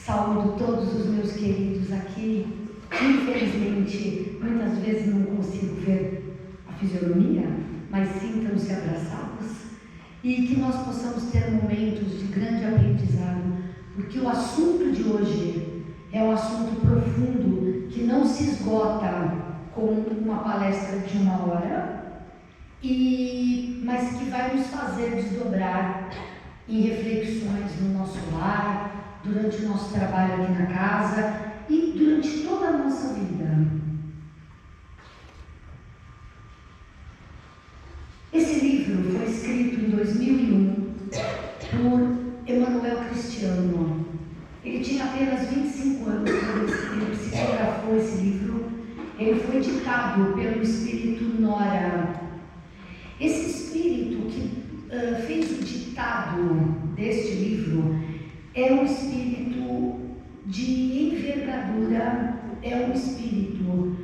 Saúdo todos os meus queridos aqui. Infelizmente, muitas vezes não consigo ver a fisionomia, mas sintam-se abraçados e que nós possamos ter momentos de grande aprendizado, porque o assunto de hoje é um assunto profundo que não se esgota com uma palestra de 1 hora, mas que vai nos fazer desdobrar em reflexões no nosso lar, durante o nosso trabalho aqui na casa e durante toda a nossa vida. Esse livro foi escrito em 2001 por Emmanuel Cristiano. Ele tinha apenas 25 anos quando ele psicografou esse livro. Ele foi ditado pelo espírito Nora. Esse espírito que fez o ditado deste livro é um espírito de envergadura, é um espírito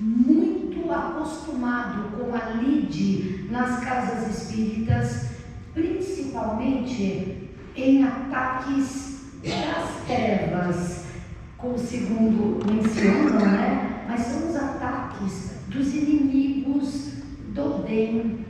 muito acostumado com a lide nas casas espíritas, principalmente em ataques das trevas, como segundo mencionam, né? Mas são os ataques dos inimigos do bem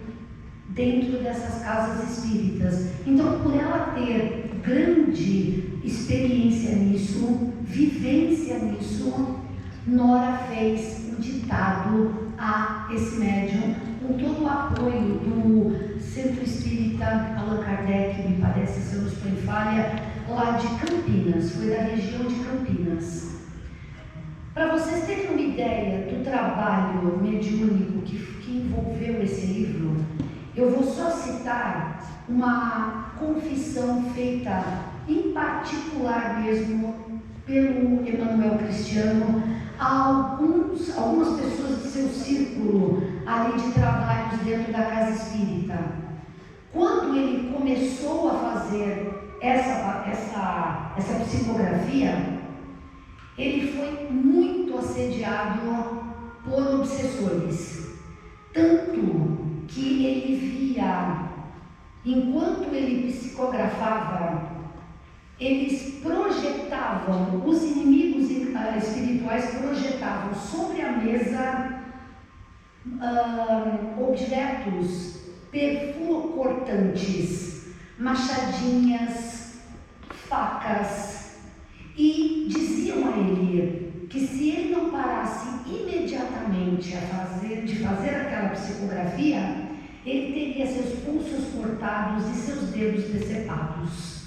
dentro dessas casas espíritas. Então, por ela ter grande experiência nisso, vivência nisso, Nora fez um ditado a esse médium, com todo o apoio do Centro Espírita Allan Kardec, me parece, se eu não estou em falha, lá de Campinas, foi da região de Campinas. Para vocês terem uma ideia do trabalho mediúnico que envolveu esse livro, eu vou só citar uma confissão feita em particular mesmo pelo Emmanuel Cristiano a algumas pessoas de seu círculo ali de trabalhos dentro da casa espírita. Quando ele começou a fazer essa psicografia, ele foi muito assediado por obsessores, tanto que ele via, enquanto ele psicografava, eles projetavam, os inimigos espirituais projetavam sobre a mesa objetos perfurocortantes, machadinhas, facas, e diziam a ele que se ele não parasse imediatamente de fazer aquela psicografia, ele teria seus pulsos cortados e seus dedos decepados.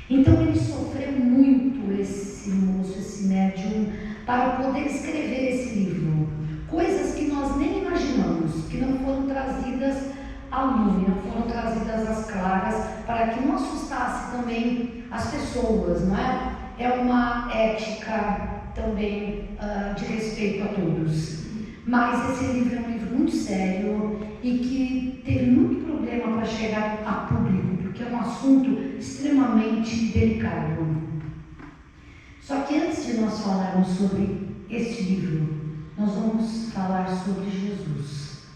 Então ele sofreu muito, esse moço, esse médium, para poder escrever esse livro. Coisas que nós nem imaginamos, que não foram trazidas à luz, não foram trazidas às claras, para que não assustasse também as pessoas, não é? É uma ética também de respeito a todos. Mas esse livro é um livro muito sério e que teve muito problema para chegar a público, porque é um assunto extremamente delicado. Só que antes de nós falarmos sobre este livro, nós vamos falar sobre Jesus.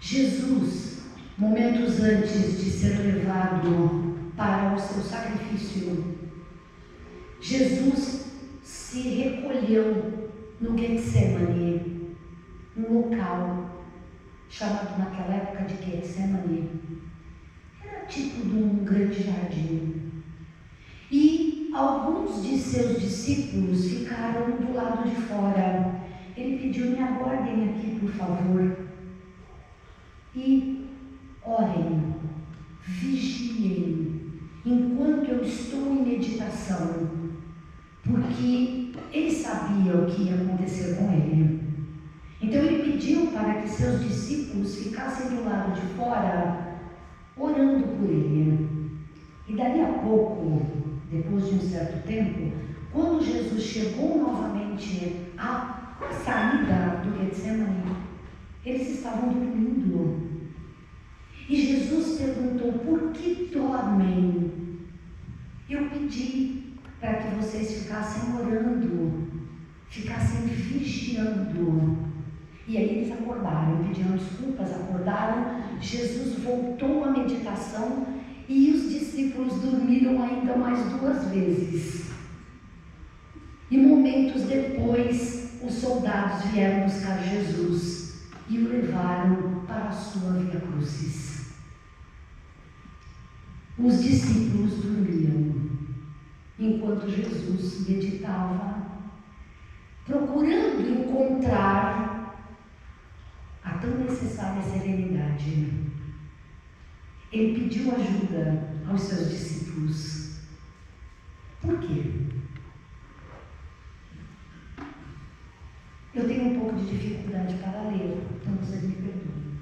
Jesus, momentos antes de ser levado para o seu sacrifício, Jesus se recolheu no Getsemane, um local chamado naquela época de Getsemane. Era tipo de um grande jardim. E alguns de seus discípulos ficaram do lado de fora. Ele pediu: me aguardem aqui, por favor, e orem, vigiem, enquanto eu estou em meditação, porque ele sabia o que ia acontecer com ele. Então ele pediu para que seus discípulos ficassem do lado de fora, orando por ele. E dali a pouco, depois de um certo tempo, quando Jesus chegou novamente à saída do Getsemane, eles estavam dormindo. E Jesus perguntou: por que dormem? Eu pedi para que vocês ficassem orando, ficassem vigiando. E aí eles acordaram, pediram desculpas, acordaram. Jesus voltou à meditação e os discípulos dormiram ainda mais 2 vezes. momentos depois, os soldados vieram buscar Jesus e o levaram para a sua via crucis. Os discípulos dormiam, enquanto Jesus meditava, procurando encontrar a tão necessária serenidade. Ele pediu ajuda aos seus discípulos. Por quê? Eu tenho um pouco de dificuldade para ler, então vocês me perdoem.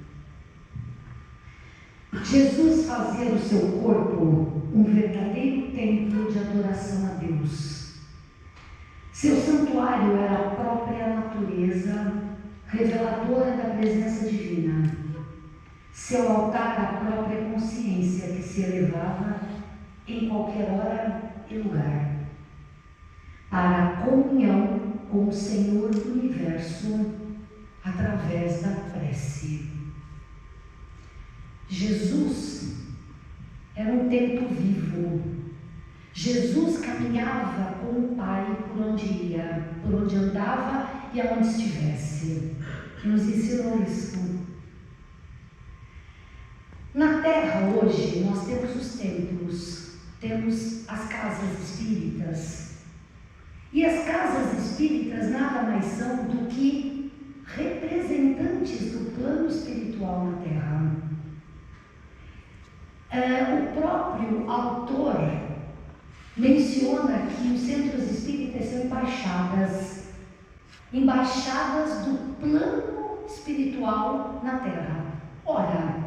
Jesus fazia do seu corpo um verdadeiro templo de adoração a Deus. Seu santuário era a própria natureza, reveladora da presença divina. Seu altar a própria consciência que se elevava em qualquer hora e lugar, para a comunhão com o Senhor do Universo através da prece. Jesus era um templo vivo. Jesus caminhava com o Pai por onde ia, por onde andava e aonde estivesse. E nos ensinou isso. Na Terra hoje nós temos os templos, temos as casas espíritas. E as casas espíritas nada mais são do que representantes do plano espiritual na Terra. O próprio autor menciona que os centros espíritas são embaixadas do plano espiritual na Terra. Ora,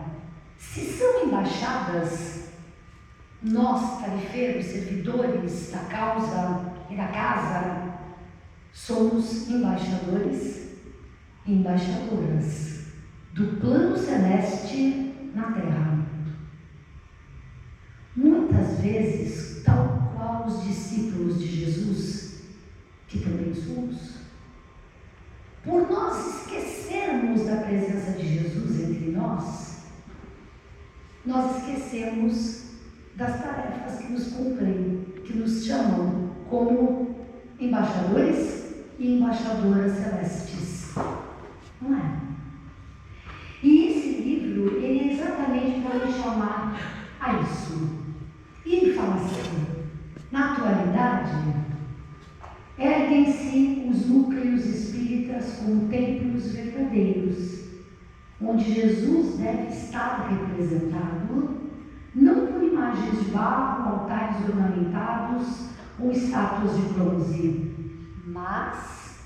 se são embaixadas, nós, tarefeiros, servidores da causa e da casa, somos embaixadores e embaixadoras do plano celeste na Terra. Muitas vezes, tal qual os discípulos de Jesus, que também somos, por nós esquecermos da presença de Jesus entre nós esquecemos das tarefas que nos cumprem, que nos chamam como embaixadores e embaixadoras celestes. Não é? E esse livro, ele é exatamente para nos chamar a isso. E ele fala assim: na atualidade, erguem-se os núcleos espíritas como templos verdadeiros, onde Jesus deve estar representado, não por imagens de barro, altares ornamentados ou estátuas de bronze, mas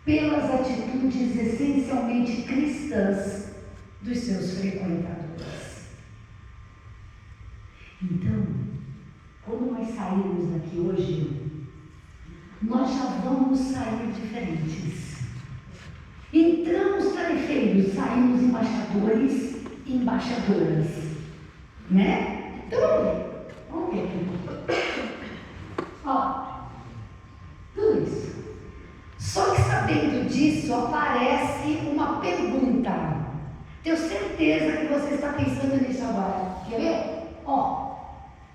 pelas atitudes essencialmente cristãs dos seus frequentadores. Então, quando nós sairmos daqui hoje, nós já vamos sair diferentes. Entramos tarefeiros, saímos embaixadores e embaixadoras, né? Então, vamos ver aqui. Ó, tudo isso. Só que sabendo disso, aparece uma pergunta. Tenho certeza que você está pensando nisso agora. Quer ver? Ó,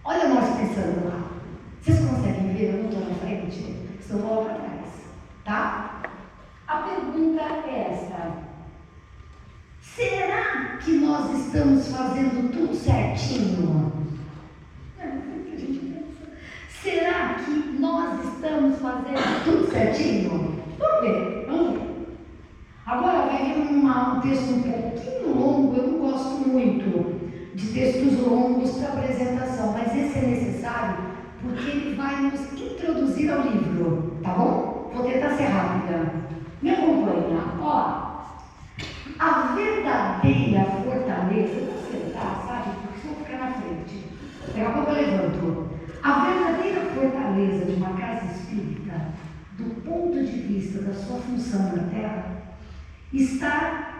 olha nós pensando lá. Vocês conseguem ver? Eu não estou na frente, senão eu vou lá para trás, tá? A pergunta é esta: será que nós estamos fazendo tudo certinho? Será que nós estamos fazendo tudo certinho? Vamos ver, vamos ver. Agora vai vir um texto um pouquinho longo. Eu não gosto muito de textos longos para apresentação, mas esse é necessário porque ele vai nos introduzir ao livro, tá bom? Vou tentar ser rápida. Me acompanha, ó. A verdadeira fortaleza, eu vou sentar, sabe? Porque se eu ficar na frente, daqui a pouco eu levanto. A verdadeira fortaleza de uma casa espírita, do ponto de vista da sua função na Terra,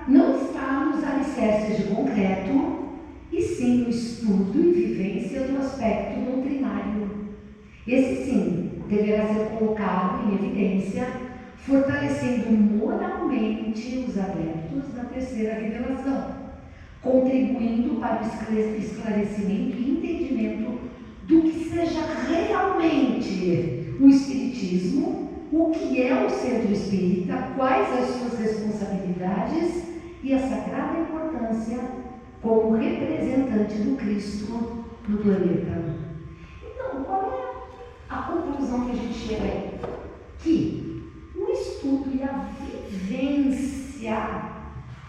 não está nos alicerces de concreto, e sim no estudo e vivência do aspecto doutrinário. Esse sim deverá ser colocado em evidência, fortalecendo moralmente os adeptos da terceira revelação, contribuindo para o esclarecimento e entendimento do que seja realmente o Espiritismo o que é o centro espírita, quais as suas responsabilidades e a sagrada importância como representante do Cristo no planeta. Então, qual é a conclusão que a gente chega aí? Que o estudo e a vivência,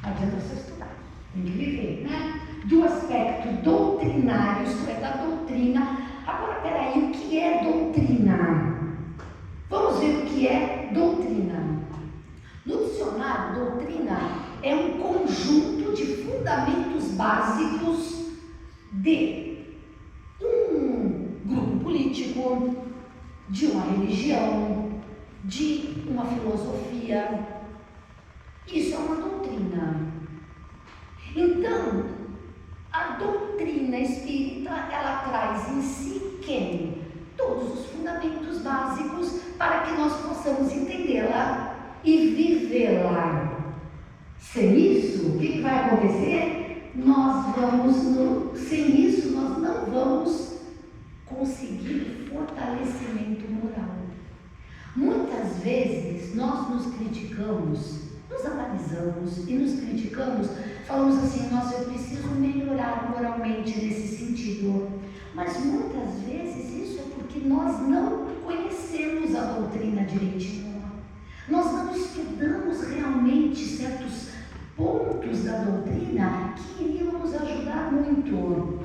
não adianta você estudar, tem que viver, né? Do aspecto doutrinário, isto é, da doutrina. Agora, peraí, o que é doutrina? Vamos ver o que é doutrina. No dicionário, doutrina é um conjunto de fundamentos básicos de um grupo político, de uma religião, de uma filosofia. Isso é uma doutrina. Então, a doutrina espírita, ela traz em si quem? Todos os fundamentos básicos para que nós possamos entendê-la e vivê-la. Sem isso, o que vai acontecer? Sem isso, nós não vamos conseguir fortalecimento moral. Muitas vezes, nós nos criticamos, nos analisamos e nos criticamos, falamos assim, nossa, eu preciso melhorar moralmente nesse sentido. Mas muitas vezes isso é porque nós não conhecemos a doutrina direitinho. Nós não estudamos realmente certos pontos da doutrina que iriam nos ajudar muito,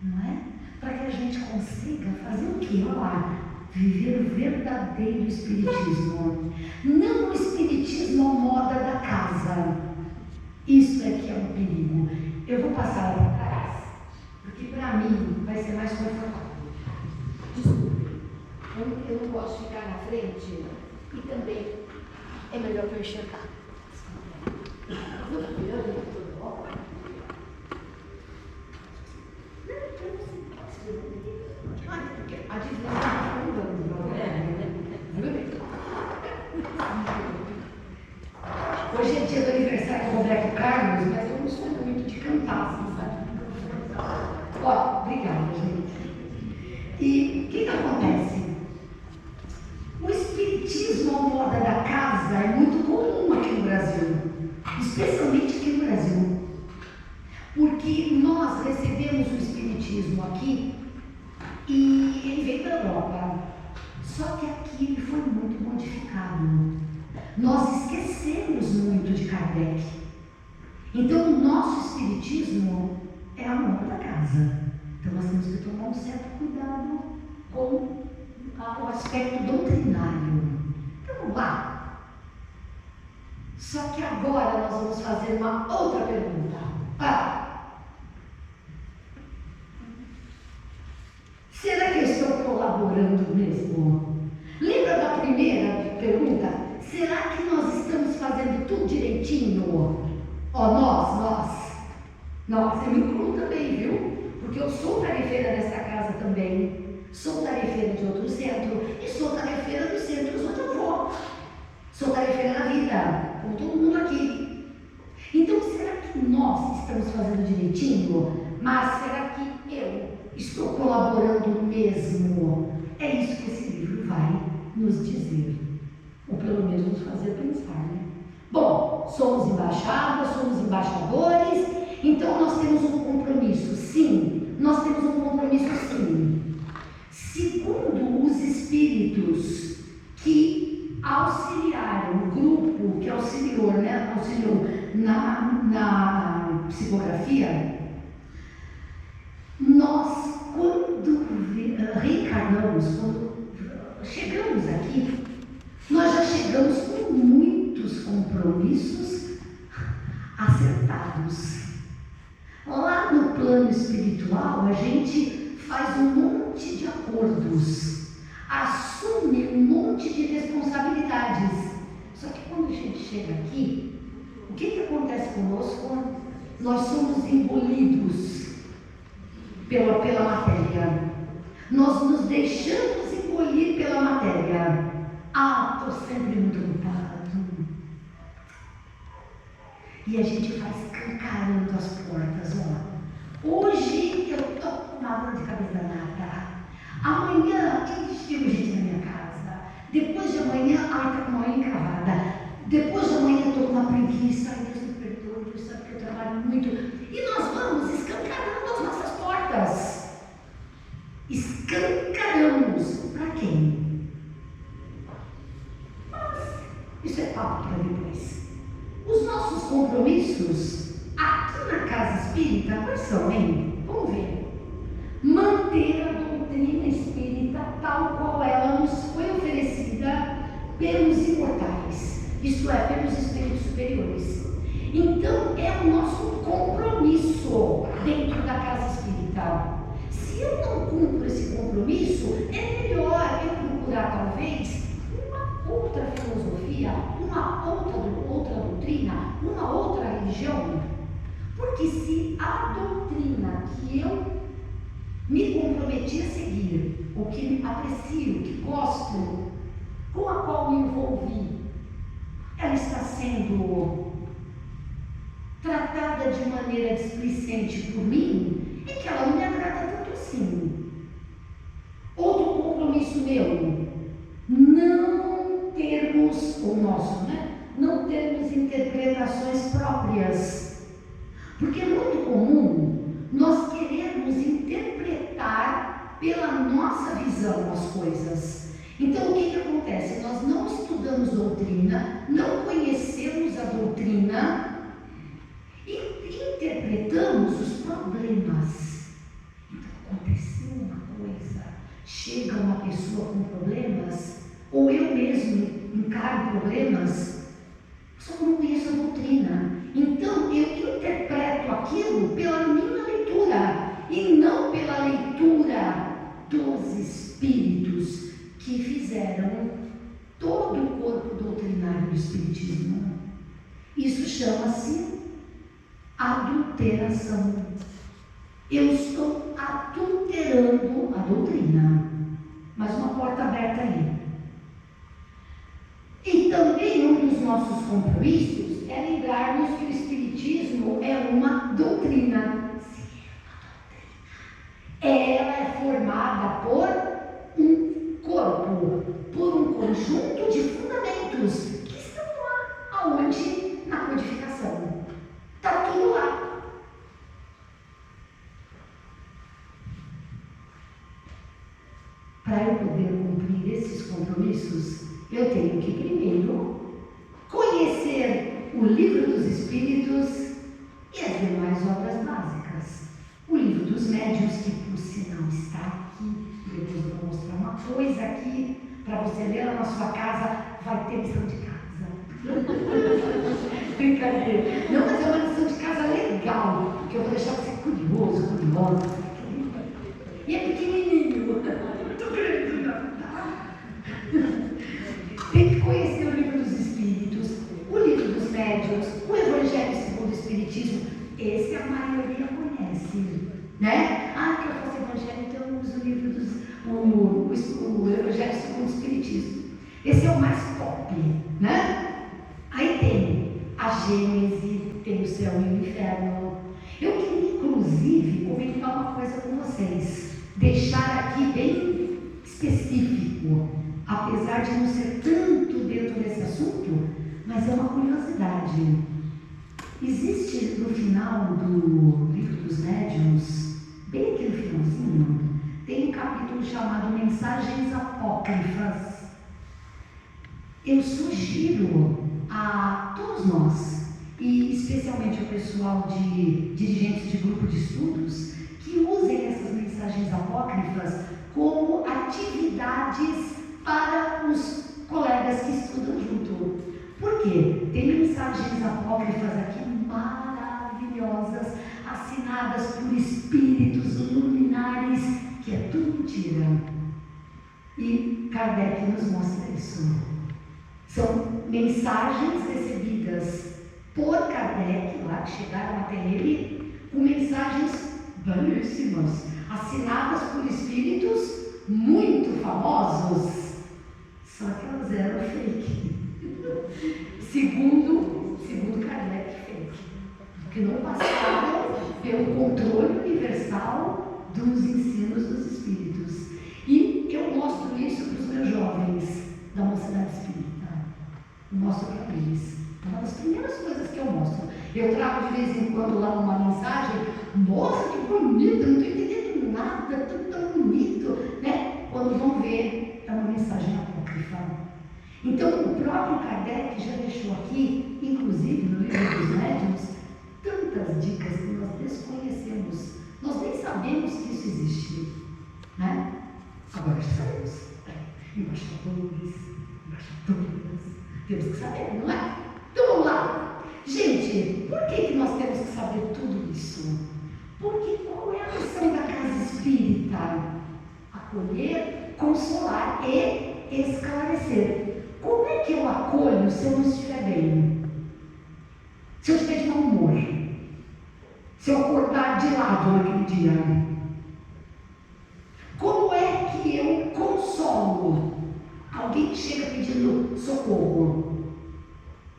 não é? Para que a gente consiga fazer o quê? Olha lá, viver o verdadeiro espiritismo. Não o espiritismo à moda da casa. Isso é que é um perigo. Eu vou passar lá para trás, porque para mim vai ser mais confortável. Desculpe, eu não gosto de ficar na frente e também é melhor para eu enxergar. A divisão está mudando, hoje é dia do aniversário do Roberto Carlos, mas eu não sou muito de cantar, assim, sabe? Ó, obrigada, gente. E o que acontece? O espiritismo à moda da casa é muito comum aqui no Brasil, especialmente aqui no Brasil, porque nós recebemos o espiritismo aqui e ele veio da Europa, só que aqui ele foi muito modificado. Nós esquecemos muito de Kardec. Então, o nosso espiritismo é a moda da casa. Então, nós temos que tomar um certo cuidado com o aspecto doutrinário. Então, vamos lá. Só que agora nós vamos fazer uma outra pergunta. Será que eu estou colaborando mesmo? Lembra da primeira pergunta? Será que nós estamos fazendo tudo direitinho? Nós, eu me incluo também, viu? Porque eu sou tarefeira dessa casa também, sou tarefeira de outro centro e sou tarefeira dos centros onde eu vou. Sou tarefeira da vida, como todo mundo aqui. Então, será que nós estamos fazendo direitinho? Mas será que eu estou colaborando mesmo? É isso que esse livro vai nos dizer, ou pelo menos nos fazer pensar, né? Bom, somos embaixadas, somos embaixadores, então nós temos um compromisso, sim, nós temos um compromisso, sim. Segundo os espíritos que auxiliaram o grupo que auxiliou na psicografia, nós, quando reencarnamos, quando chegamos aqui, nós já chegamos com muitos compromissos acertados. Lá no plano espiritual, a gente faz um monte de acordos, assume um monte de responsabilidades. Só que quando a gente chega aqui, o que acontece conosco? Nós somos engolidos pela matéria. Nós nos deixamos engolir pela matéria. Estou sempre muito ocupado. E a gente vai escancarando as portas, Hoje eu estou com uma dor de cabeça danada. Amanhã eu chego gente na minha casa. Depois de amanhã manhã, ai, está com uma unha encravada. Depois da manhã, estou com uma preguiça. Ai, Deus me perdoe, Deus sabe que eu trabalho muito. E nós vamos escancarando as nossas portas. Escancaramos. Para quem? Mas isso é papo para depois. Os nossos compromissos aqui na casa espírita, quais são, hein? Vamos ver. Manter a doutrina espírita tal qual ela nos foi oferecida pelos imortais, isto é, pelos espíritos superiores. Então, é o nosso compromisso dentro da casa espírita. Se eu não cumpro esse compromisso, é melhor eu procurar, talvez, uma outra filosofia, uma outra doutrina, uma outra religião. Porque se a doutrina que eu me comprometi a seguir, o que aprecio, que gosto, com a qual me envolvi, ela está sendo tratada de maneira displicente por mim, é que ela não me agrada tanto assim. Outro compromisso meu, não termos, o nosso, não termos interpretações próprias, porque é muito comum nós queremos interpretar pela nossa visão as coisas. Então, o que acontece? Nós não estudamos doutrina, não conhecemos a doutrina e interpretamos os problemas. Então, aconteceu uma coisa, chega uma pessoa com problemas, ou eu mesmo encaro problemas, só que eu não conheço a doutrina. Então, eu interpreto aquilo pela minha leitura e não pela leitura dos espíritos que fizeram todo o corpo doutrinário do espiritismo. Isso chama-se adulteração. Eu estou adulterando a doutrina. Mas uma porta aberta aí. E também um dos nossos compromissos é lembrarmos que o espiritismo é uma doutrina. Ela é formada por um corpo, por um conjunto de fundamentos que estão lá, aonde? Na codificação. Está tudo lá. Para eu poder cumprir esses compromissos, eu tenho que primeiro conhecer o Livro dos Espíritos e as demais obras básicas. O Livro dos Médiuns, que por sinal está aqui, depois eu vou mostrar uma coisa aqui, para você ler lá na sua casa, vai ter lição de casa. Brincadeira. Não, mas é uma lição de casa legal, que eu vou deixar você curioso, curiosa. E é pequenininho, muito grande, não. Tem que conhecer o Livro dos Espíritos, o Livro dos Médiuns, o Evangelho segundo o Espiritismo. Esse a maioria conhece, né? Que eu faço Evangelho, então eu uso o livro o Evangelho segundo o Espiritismo. Esse é o mais top, né? Aí tem a Gênese, tem o céu e o inferno. Eu queria, inclusive, comentar uma coisa com vocês, deixar aqui bem específico, apesar de não ser tanto dentro desse assunto, mas é uma curiosidade. Existe no final do Livro dos Médiuns, bem aqui no finalzinho, tem um capítulo chamado Mensagens Apócrifas. Eu sugiro a todos nós, e especialmente ao pessoal de dirigentes de grupo de estudos, que usem essas mensagens apócrifas como atividades para os colegas que estudam junto. Por quê? Tem mensagens apócrifas aqui maravilhosas, assinadas por espíritos luminares, que é tudo mentira. E Kardec nos mostra isso. São mensagens recebidas por Kardec, lá que chegaram até ele, com mensagens belíssimas, assinadas por espíritos muito famosos, só que elas eram fake. Segundo Kardec, fake, que não passaram pelo controle universal dos ensinos dos espíritos. E eu mostro isso para os meus jovens da Mocidade Espírita. mostro para eles. É uma das primeiras coisas que eu mostro. Eu trago de vez em quando lá uma mensagem, nossa, que bonito, não estou entendendo nada, tudo tão bonito, né? Quando vão ver, é uma mensagem apócrifa. Então, o próprio Kardec já deixou aqui, inclusive no livro dos médiuns, tantas dicas que nós desconhecemos. Nós nem sabemos que isso existe, né? Agora já sabemos. Embaixadores, temos que saber, não é? Então vamos lá. Gente, por que nós temos que saber tudo isso? Porque qual é a missão da casa espírita? Acolher, consolar e esclarecer. Como é que eu acolho se eu não estiver bem? Se eu estiver de mau humor? Se eu acordar de lado naquele dia? Como é que eu consolo alguém que chega pedindo socorro?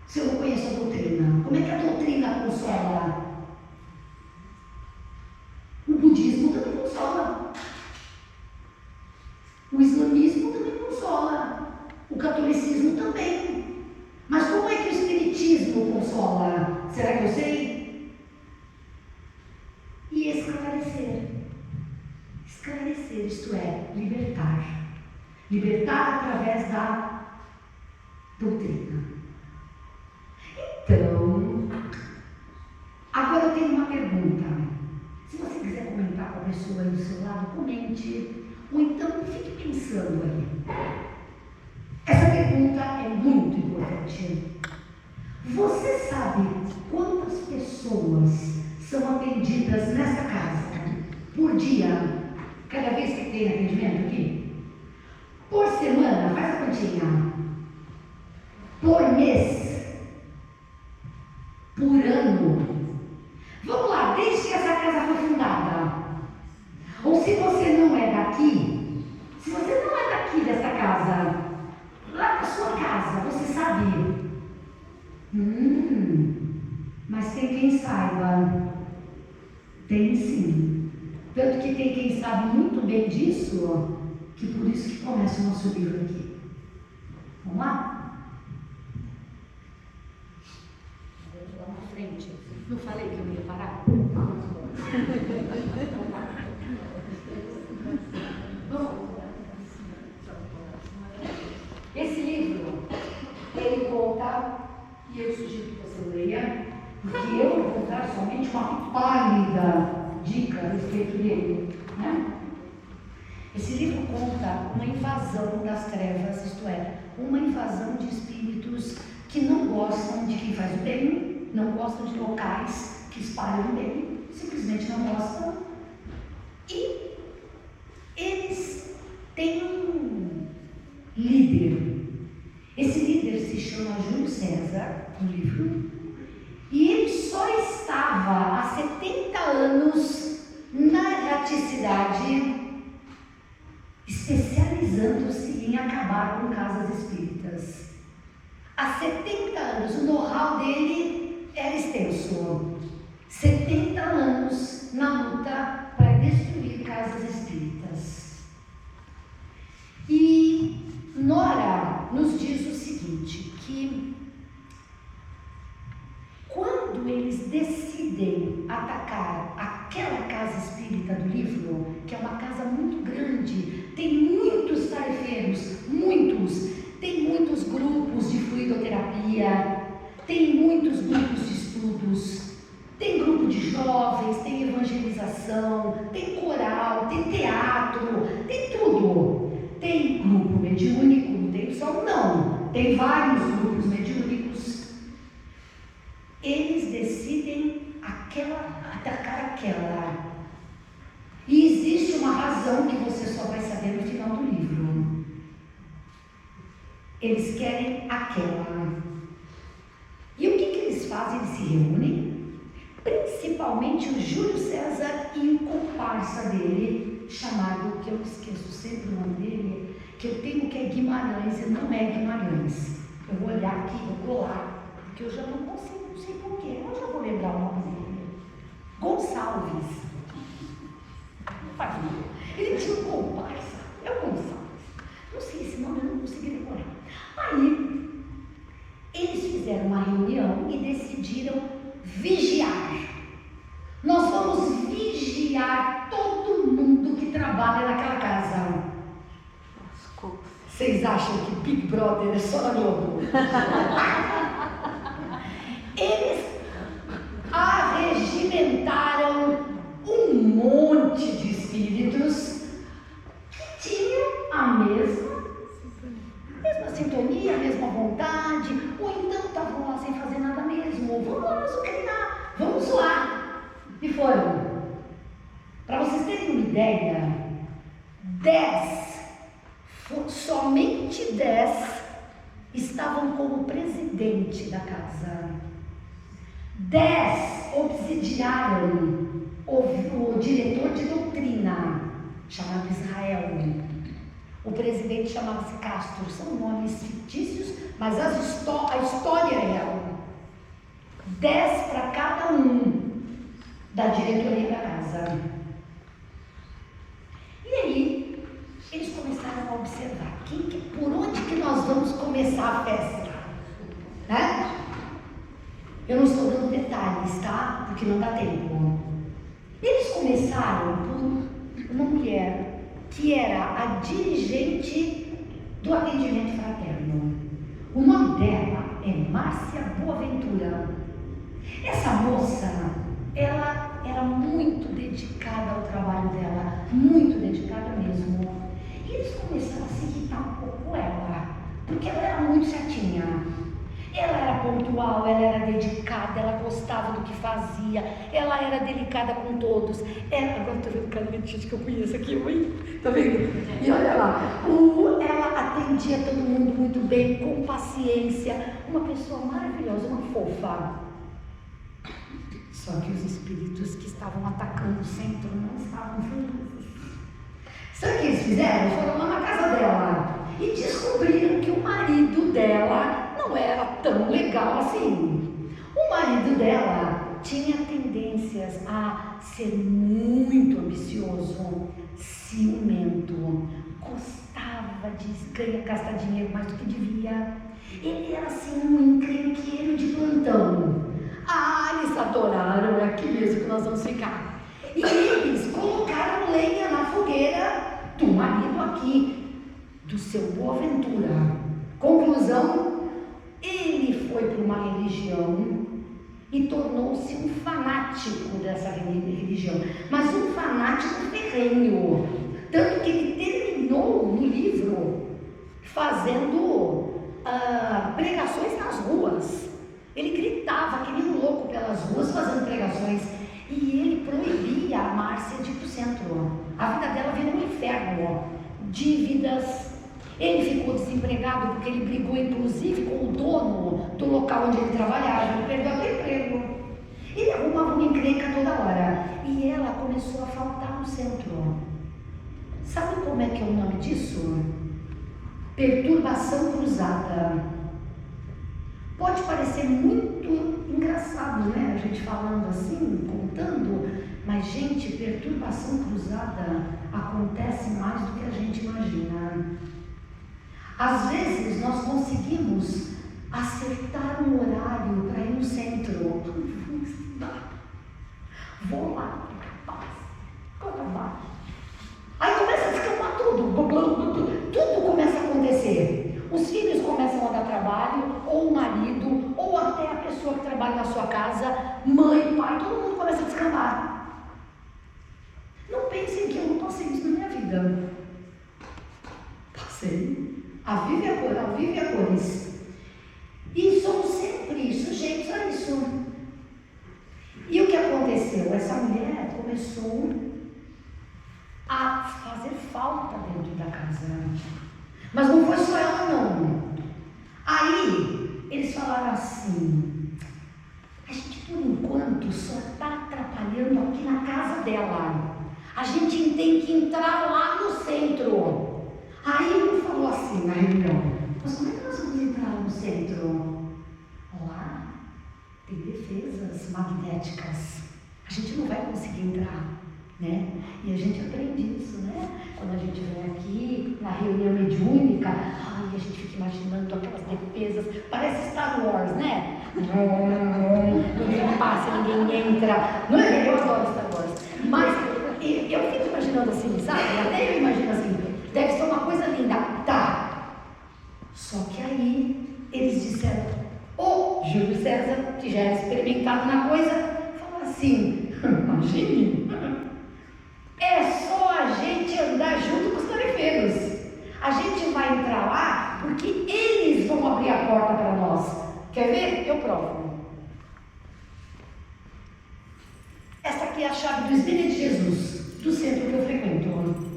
Se eu não conheço a doutrina, como é que a doutrina consola? O budismo também consola. O islamismo também consola. O catolicismo também. Mas como é que o espiritismo consola? Será que eu sei? E esclarecer. Esclarecer, isto é, libertar. Libertar através da doutrina. Então, agora eu tenho uma pergunta. Se você quiser comentar com a pessoa aí do seu lado, comente. Ou então fique pensando aí. Essa pergunta é muito importante. Você sabe quantas pessoas são atendidas nessa casa por dia, cada vez que tem atendimento aqui? Por semana, faz a continha. Por mês? Por ano? Vamos lá, desde que essa casa foi fundada. Ou se você não é daqui, se você não é daqui dessa casa, lá na sua casa, você sabe? Mas tem quem saiba. Tem sim. Tanto que tem quem sabe muito bem disso, que por isso que começa o nosso livro aqui. Vamos lá? Lá na frente. Não falei que eu ia parar? Bom, esse livro, ele conta, e eu sugiro que você leia, porque eu vou dar somente uma pálida dica a respeito dele, né? Esse livro conta uma invasão das trevas, isto é, uma invasão de espíritos que não gostam de quem faz o bem, não gostam de locais que espalham o bem, simplesmente não gostam, e eles têm um líder. Esse líder se chama Júlio César, no livro, e ele só estava há 70 anos na erraticidade, especializando-se em acabar com casas espíritas. Há 70 anos, o know-how dele era extenso. 70 anos na luta para destruir casas espíritas. E Nora nos diz o seguinte, que quando eles decidem atacar aquela casa espírita do livro, que é uma casa muito grande, tem muitos tarefeiros, tem muitos grupos de fluidoterapia, tem muitos grupos de estudos, tem grupo de jovens, tem evangelização, tem coral, tem teatro, tem tudo. Tem grupo mediúnico, não tem só não, tem vários grupos mediúnicos. Eles decidem atacar aquela. E existe uma razão que você só vai saber no final do livro. Eles querem aquela. E o que eles fazem? Eles se reúnem, principalmente o Júlio César e um comparsa dele, chamado, que eu esqueço sempre o nome dele, que eu tenho que é Guimarães, e não é Guimarães. Eu vou olhar aqui, vou colar, porque eu já não consigo, não sei porquê, eu já vou lembrar o nome dele. Gonçalves. Não faz mal. Ele tinha um comparsa, é o Gonçalves. Não sei esse nome, eu não consegui decorar. Aí, ele uma reunião e decidiram vigiar. Nós vamos vigiar todo mundo que trabalha naquela casa. Vocês acham que Big Brother é só na Globo? Eles arregimentaram um monte de espíritos que tinham a mesma sintonia, a mesma vontade, ou então estavam lá sem fazer nada mesmo. Vamos lá azucrinar, vamos zoar. E foram. Para vocês terem uma ideia, 10, somente 10 estavam como presidente da casa. 10 obsidiaram o diretor de doutrina, chamado Israel. O presidente chamava-se Castro. São nomes fictícios, mas a história é real. 10 para cada um da diretoria da casa. E aí, eles começaram a observar por onde que nós vamos começar a festa, né? Eu não estou dando detalhes, tá? Porque não dá tempo. Eles começaram por uma mulher que era a dirigente do atendimento fraterno. O nome dela é Márcia Boaventura. Essa moça, ela era muito dedicada ao trabalho dela, muito dedicada mesmo. E eles começaram a se irritar um pouco com ela, porque ela era muito chatinha. Ela era pontual, ela era dedicada, ela gostava do que fazia, ela era delicada com todos. Agora estou vendo cada gente que eu conheço aqui, tá vendo? E olha lá, ela atendia todo mundo muito bem, com paciência, uma pessoa maravilhosa, uma fofa. Só que os espíritos que estavam atacando o centro não estavam felizes. Sabe o que eles fizeram? Foram lá na casa dela e descobriram que o marido dela não era tão legal assim. O marido dela tinha tendências a ser muito ambicioso, ciumento, gostava de gastar dinheiro mais do que devia. Ele era assim um encrenqueiro de plantão. Eles adoraram, é aqui mesmo que nós vamos ficar. E eles colocaram lenha na fogueira do marido aqui, do seu Boaventura. Conclusão, ele foi para uma religião e tornou-se um fanático dessa religião, mas um fanático ferrenho. Tanto que ele terminou no livro fazendo pregações nas ruas. Ele gritava que nem um louco pelas ruas fazendo pregações. E ele proibia a Márcia de ir para o centro. A vida dela virou um inferno. Dívidas. Ele ficou desempregado porque ele brigou inclusive com o dono do local onde ele trabalhava. Ele perdeu até emprego. Ele arrumava uma encrenca toda hora. E ela começou a faltar no centro. Sabe como é que é o nome disso? Perturbação cruzada. Pode parecer muito engraçado, né? A gente falando assim, contando, mas, gente, perturbação cruzada acontece mais do que a gente imagina. Às vezes, nós conseguimos acertar um horário para ir no centro. Vou lá, capaz. Aí começa a descambar tudo. Tudo começa a acontecer. Os filhos começam a dar trabalho, ou o marido, ou até a pessoa que trabalha na sua casa, mãe, pai, todo mundo começa a descambar. Não pensem que eu não passei isso na minha vida. Passei. A vive a cores. E somos sempre sujeitos a isso. E o que aconteceu? Essa mulher começou a fazer falta dentro da casa. Mas não foi só ela, não. Aí, eles falaram assim: a gente, por enquanto, só está atrapalhando aqui na casa dela. A gente tem que entrar lá no centro. Aí, um falou assim na reunião: mas como é que nós vamos entrar lá no centro? Lá tem defesas magnéticas. A gente não vai conseguir entrar. né? E a gente aprende isso, né? Quando a gente vem aqui na reunião mediúnica, ai, a gente fica imaginando aquelas defesas, parece Star Wars, né? Ninguém passa, ninguém entra. Não é? Eu adoro Star Wars. Mas eu fico imaginando assim, sabe? Até eu imagino assim, deve ser uma coisa linda. Tá. Só que aí eles disseram, Júlio César, que já era experimentado na coisa, falou assim, imagine, é só a gente andar junto com os tarefeiros. A gente vai entrar lá porque eles vão abrir a porta para nós. Quer ver? Eu provo. Essa aqui é a chave do Espírito de Jesus, do centro que eu frequento.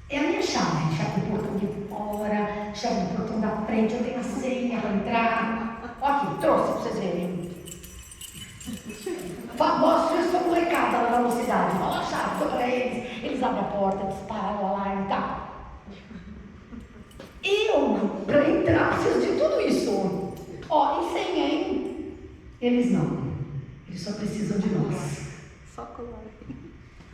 É a minha chave do portão de fora, chave do portão da frente, eu tenho a senha para entrar. Ó aqui, trouxe para vocês verem. Mostra isso para molecada lá na cidade. Fala a chave, dou para eles. Eles abrem a porta, disparam o alarme e tal. Eu, para entrar, preciso de tudo isso. Ó, e senha, hein? Eles não. Eles só precisam de nós. Só colar.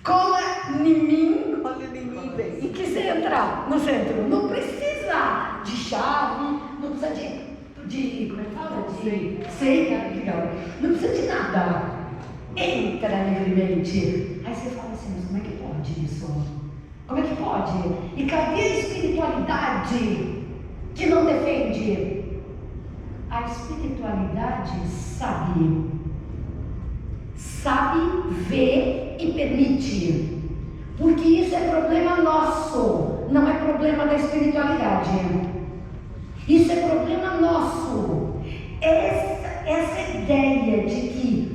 Cola em mim. Cola em mim, vem. E que você entrar no centro. Não precisa de chave, não precisa de como é que fala? De senha, legal. Não precisa de nada. Entra livremente. Aí você fala assim, mas como é que pode isso? Como é que pode? E cadê a espiritualidade que não defende? A espiritualidade sabe, vê e permite. Porque isso é problema nosso, não é problema da espiritualidade. Isso é problema nosso. Essa ideia de que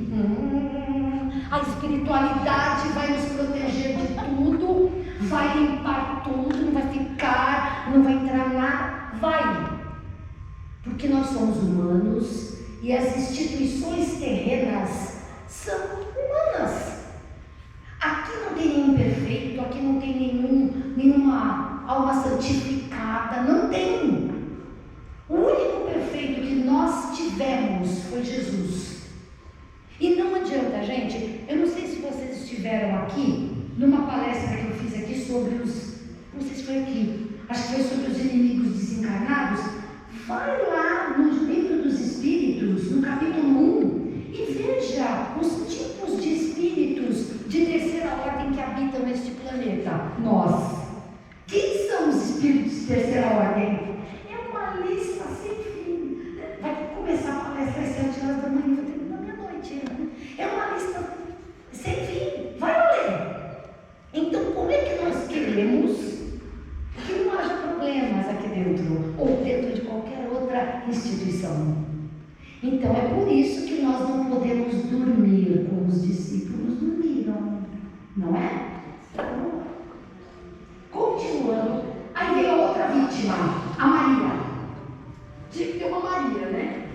a espiritualidade vai nos proteger de tudo, vai limpar tudo, não vai ficar, não vai entrar nada, vai. Porque nós somos humanos e as instituições terrenas são humanas. Aqui não tem nenhum perfeito, aqui não tem nenhuma alma santificada, não tem. O único perfeito que nós tivemos foi Jesus. E não adianta, gente, eu não sei se vocês estiveram aqui, numa palestra que eu fiz aqui sobre não sei se foi aqui, acho que foi sobre os inimigos desencarnados. Vai lá no livro dos Espíritos, no capítulo 1, e veja os tipos de espíritos de terceira ordem que habitam neste planeta. Nós. Quem são os espíritos de terceira ordem? É uma lista sem fim. Vai começar a palestra às 7 horas da manhã, vai terminar meia-noite. É uma lista sem fim. Vai ler. Então, como é que nós queremos que não haja problemas aqui dentro, ou dentro de qualquer outra instituição? Então, é por isso que nós não podemos dormir como os discípulos dormiram, não é? Continuando, aí veio a outra vítima, a Maria. Tinha que ter uma Maria, né?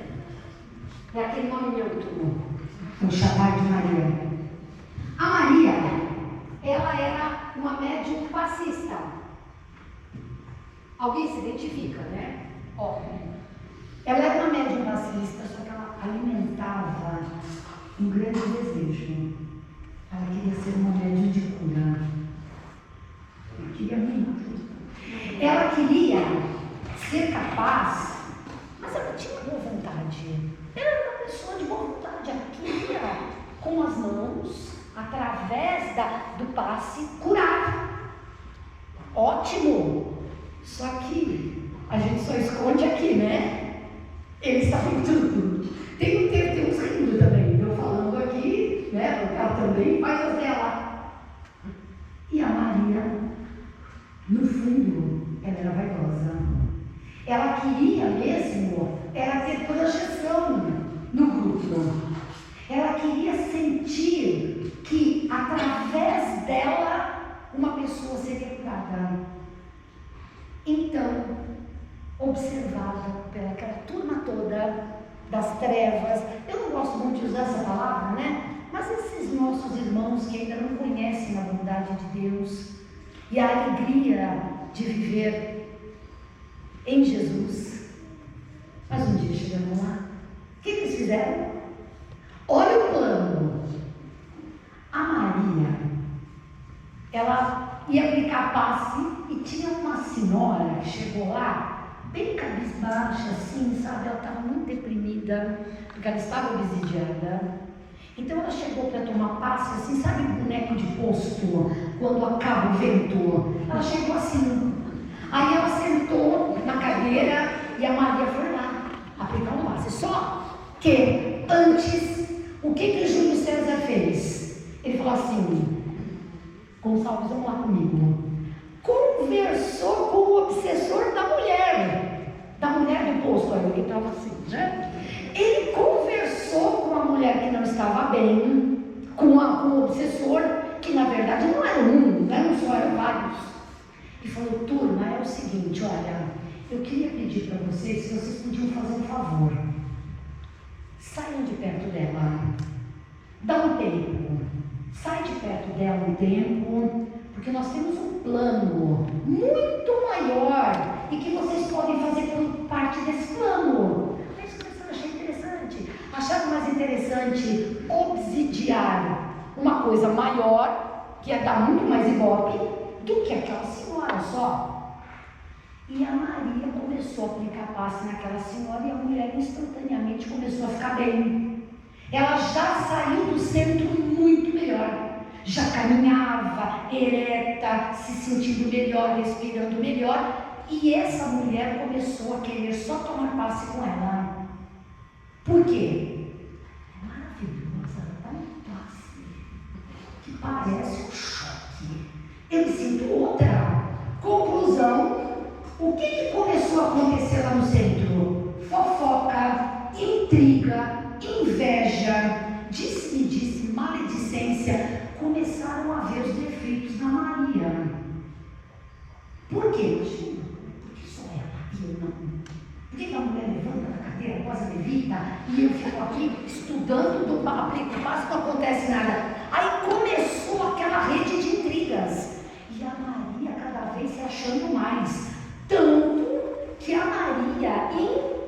É aquele nome neutro, o chamar de Maria. A Maria, ela era uma médium passista. Alguém se identifica, né? Ó, ela era uma médium passista, só que ela alimentava um grande desejo. Ela queria ser uma médium de cura. Ela queria muito. Ela queria ser capaz, mas ela tinha boa vontade. Ela era uma pessoa de boa vontade. Ela queria, com as mãos, através do passe, curar. Ótimo! Só que a gente só esconde aqui, né? Eles sabem tudo. Tem uns rindo também. Eu falando aqui, né? Ela também faz as dela. E a Maria, no fundo, ela era vaidosa. Ela queria mesmo era ter projeção no grupo. Ela queria sentir que através dela uma pessoa seria curada. Então, observada pelaquela turma toda das trevas, eu não gosto muito de usar essa palavra, né? Mas esses nossos irmãos que ainda não conhecem a bondade de Deus e a alegria de viver em Jesus. Mas um dia chegamos lá. O que eles fizeram? Olha o plano. A Maria ela ia aplicar passe e tinha uma senhora que chegou lá, bem cabisbaixa, assim, sabe? Ela estava muito deprimida, porque ela estava obsidiada. Então ela chegou para tomar passe, assim, sabe boneco de posto, quando acaba o vento? Ela chegou assim. Aí ela sentou na cadeira e a Maria foi lá aplicar um passe. Só que antes, o que o Júlio César fez? Ele falou assim: Gonçalves, vamos lá comigo. Conversou com o obsessor da mulher do posto, aí ele estava assim, né? Ele conversou com a mulher que não estava bem, com o obsessor, que na verdade não era um, não eram só, eram vários. E falou: turma, é o seguinte, olha, eu queria pedir para vocês se vocês podiam fazer um favor. Saiam de perto dela, dá um tempo, sai de perto dela um tempo, porque nós temos um plano muito maior e que vocês podem fazer parte desse plano. Aí eu achei interessante. Acharam mais interessante obsidiar uma coisa maior, que ia dar muito mais ibope, do que aquela senhora só. E a Maria começou a aplicar passe naquela senhora e a mulher instantaneamente começou a ficar bem. Ela já saiu do centro muito melhor. Já caminhava ereta, se sentindo melhor, respirando melhor. E essa mulher começou a querer só tomar passe com ela. Por quê? É maravilhosa, ela dá um passe que parece um choque. Eu me sinto outra. Conclusão, o que começou a acontecer lá no centro? Fofoca, intriga, inveja, disse-me-disse, maledicência. Começaram a ver os defeitos da Maria. Por quê? Porque só ela e eu não. Por que a mulher levanta da cadeira, quase levita, e eu fico aqui estudando do papo, quase não acontece nada? Aí começou aquela rede de intrigas. E a Maria cada vez se achando mais. Tanto que a Maria, em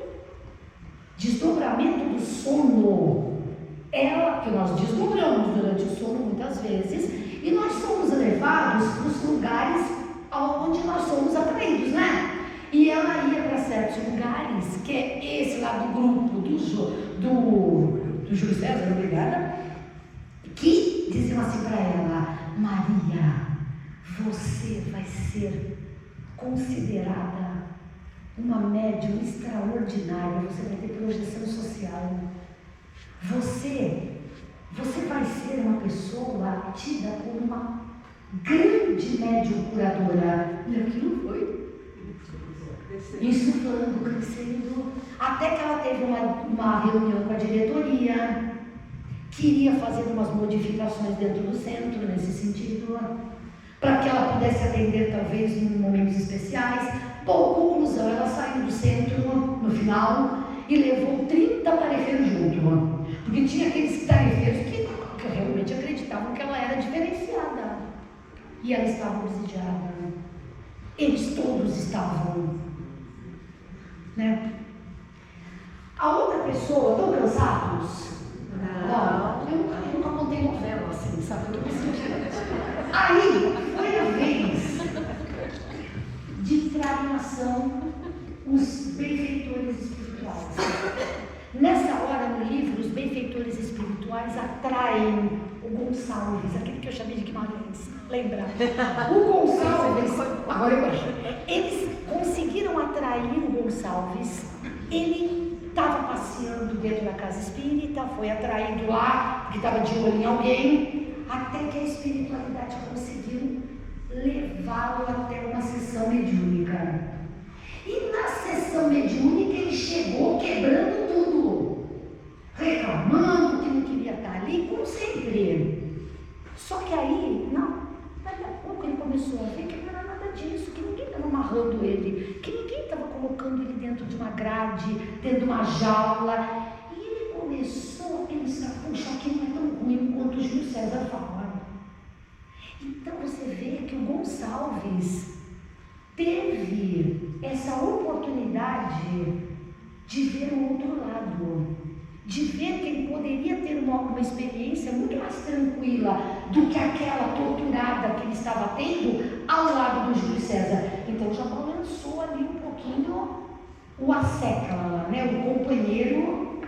desdobramento do sono, ela, que nós desdobramos durante o sono muitas vezes, e nós somos levados para os lugares onde nós somos atraídos, né? E ela ia para certos lugares, que é esse lá do grupo do Júlio César, obrigada, que diziam assim para ela: Maria, você vai ser considerada uma médium extraordinária, você vai ter projeção social. Você vai ser uma pessoa tida como uma grande médium curadora. E aquilo foi insuflando, crescendo, até que ela teve uma reunião com a diretoria, queria fazer umas modificações dentro do centro, nesse sentido, para que ela pudesse atender talvez em momentos especiais. Bom, conclusão, ela saiu do centro no final e levou 30 tarefeiros junto, porque tinha aqueles tarefeiros que realmente acreditavam que ela era diferenciada, e ela estava obsidiada. Eles todos estavam, né? A outra pessoa, estão cansados? Não, eu nunca contei novela assim, sabe? Eu tô me sentindo. Aí foi a vez de entrar em ação os benfeitores espirituais. Nessa hora, no livro, os benfeitores espirituais atraem o Gonçalves, aquele que eu chamei de Guimarães, lembra? O Gonçalves, agora eu acho, eles conseguiram atrair o Gonçalves. Ele estava passeando dentro da casa espírita, foi atraído lá, porque estava de olho em alguém, até que a espiritualidade conseguiu levá-lo até uma sessão mediúnica. E na sessão mediúnica ele chegou quebrando tudo, reclamando que não queria estar ali, como sempre. Só que aí, daqui a pouco ele começou a ver que não era nada disso, que ninguém estava amarrando ele, que ninguém estava colocando ele dentro de uma grade, dentro de uma jaula. E ele começou a pensar: puxa, aqui não é tão ruim quanto o Júlio César fala. Então você vê que o Gonçalves teve essa oportunidade de ver o outro lado, de ver que ele poderia ter uma experiência muito mais tranquila do que aquela torturada que ele estava tendo ao lado do Júlio César. Então já balançou ali um pouquinho o Acécala, né, o companheiro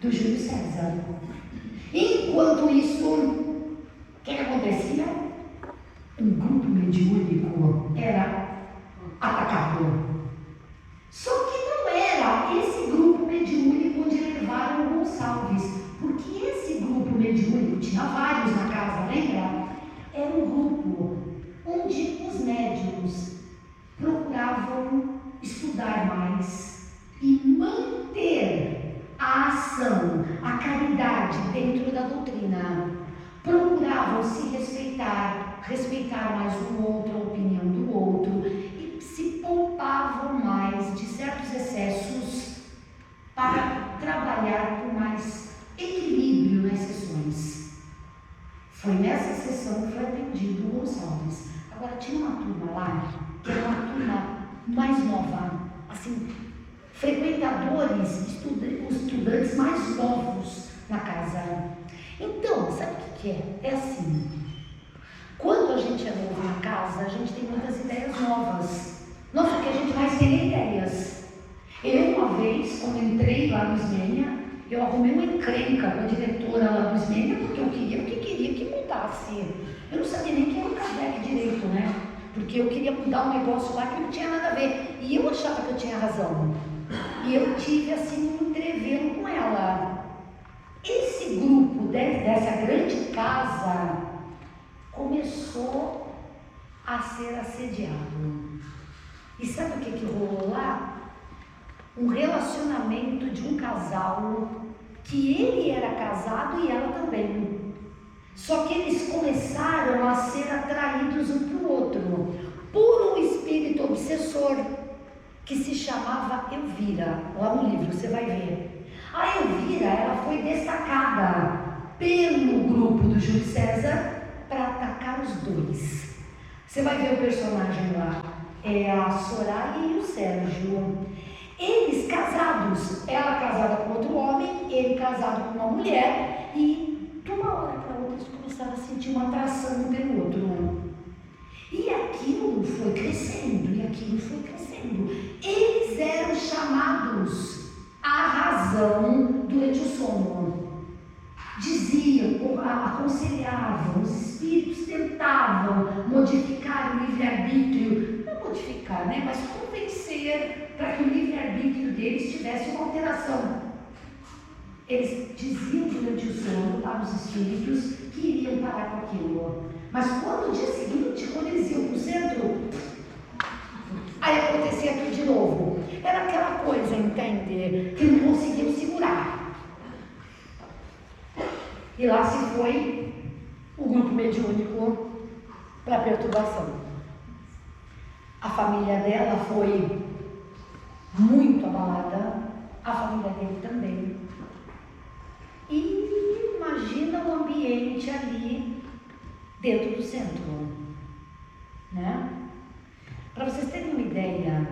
do Júlio César. Enquanto isso, o que acontecia? Um grupo mediúnico era atacado. Só que não era esse grupo mediúnico onde levaram o Gonçalves, porque esse grupo mediúnico, tinha vários na casa, lembra? Era um grupo onde os médiuns procuravam estudar mais e manter a ação, a caridade dentro da doutrina. Procuravam se respeitar mais o outro, a opinião do outro, e se poupavam mais de certos excessos para trabalhar com mais equilíbrio nas sessões. Foi nessa sessão que foi atendido o Gonçalves. Agora tinha uma turma lá, que era uma turma mais nova, assim, frequentadores, estudantes mais novos na casa. Então, sabe o que é? É assim, quando a gente é novo na casa, a gente tem muitas ideias novas. Nossa, que a gente vai ter ideias. Eu, uma vez, quando entrei lá no Ismênia, eu arrumei uma encrenca com a diretora lá do Ismênia, porque eu queria que mudasse. Eu não sabia nem quem era o Kardec direito, né? Porque eu queria mudar um negócio lá que não tinha nada a ver. E eu achava que eu tinha razão. E eu tive, assim, um entrevero com ela. Esse grupo dessa grande casa começou a ser assediado. E sabe o que rolou lá? Um relacionamento de um casal que ele era casado e ela também. Só que eles começaram a ser atraídos um para o outro por um espírito obsessor que se chamava Elvira. Lá no livro você vai ver. A Elvira, ela foi destacada pelo grupo do Júlio César para atacar os dois. Você vai ver o personagem lá, é a Soraya e o Sérgio. Eles casados, ela casada com outro homem, ele casado com uma mulher, e de uma hora para outra eles começaram a sentir uma atração um pelo outro. E aquilo foi crescendo, e aquilo foi crescendo. Eles eram chamados à razão durante o sono. Diziam, aconselhavam, os espíritos tentavam modificar o livre-arbítrio, não modificar, né, mas convencer para que o livre-arbítrio deles tivesse uma alteração. Eles diziam durante o sono para os espíritos que iriam parar com aquilo. Mas quando no dia seguinte, quando eles iam para o centro, aí acontecia tudo de novo. Era aquela coisa, entende? Que não conseguiam segurar. E lá se foi o grupo mediúnico para a perturbação. A família dela foi muito abalada, a família dele também. E imagina o ambiente ali dentro do centro, né? Para vocês terem uma ideia,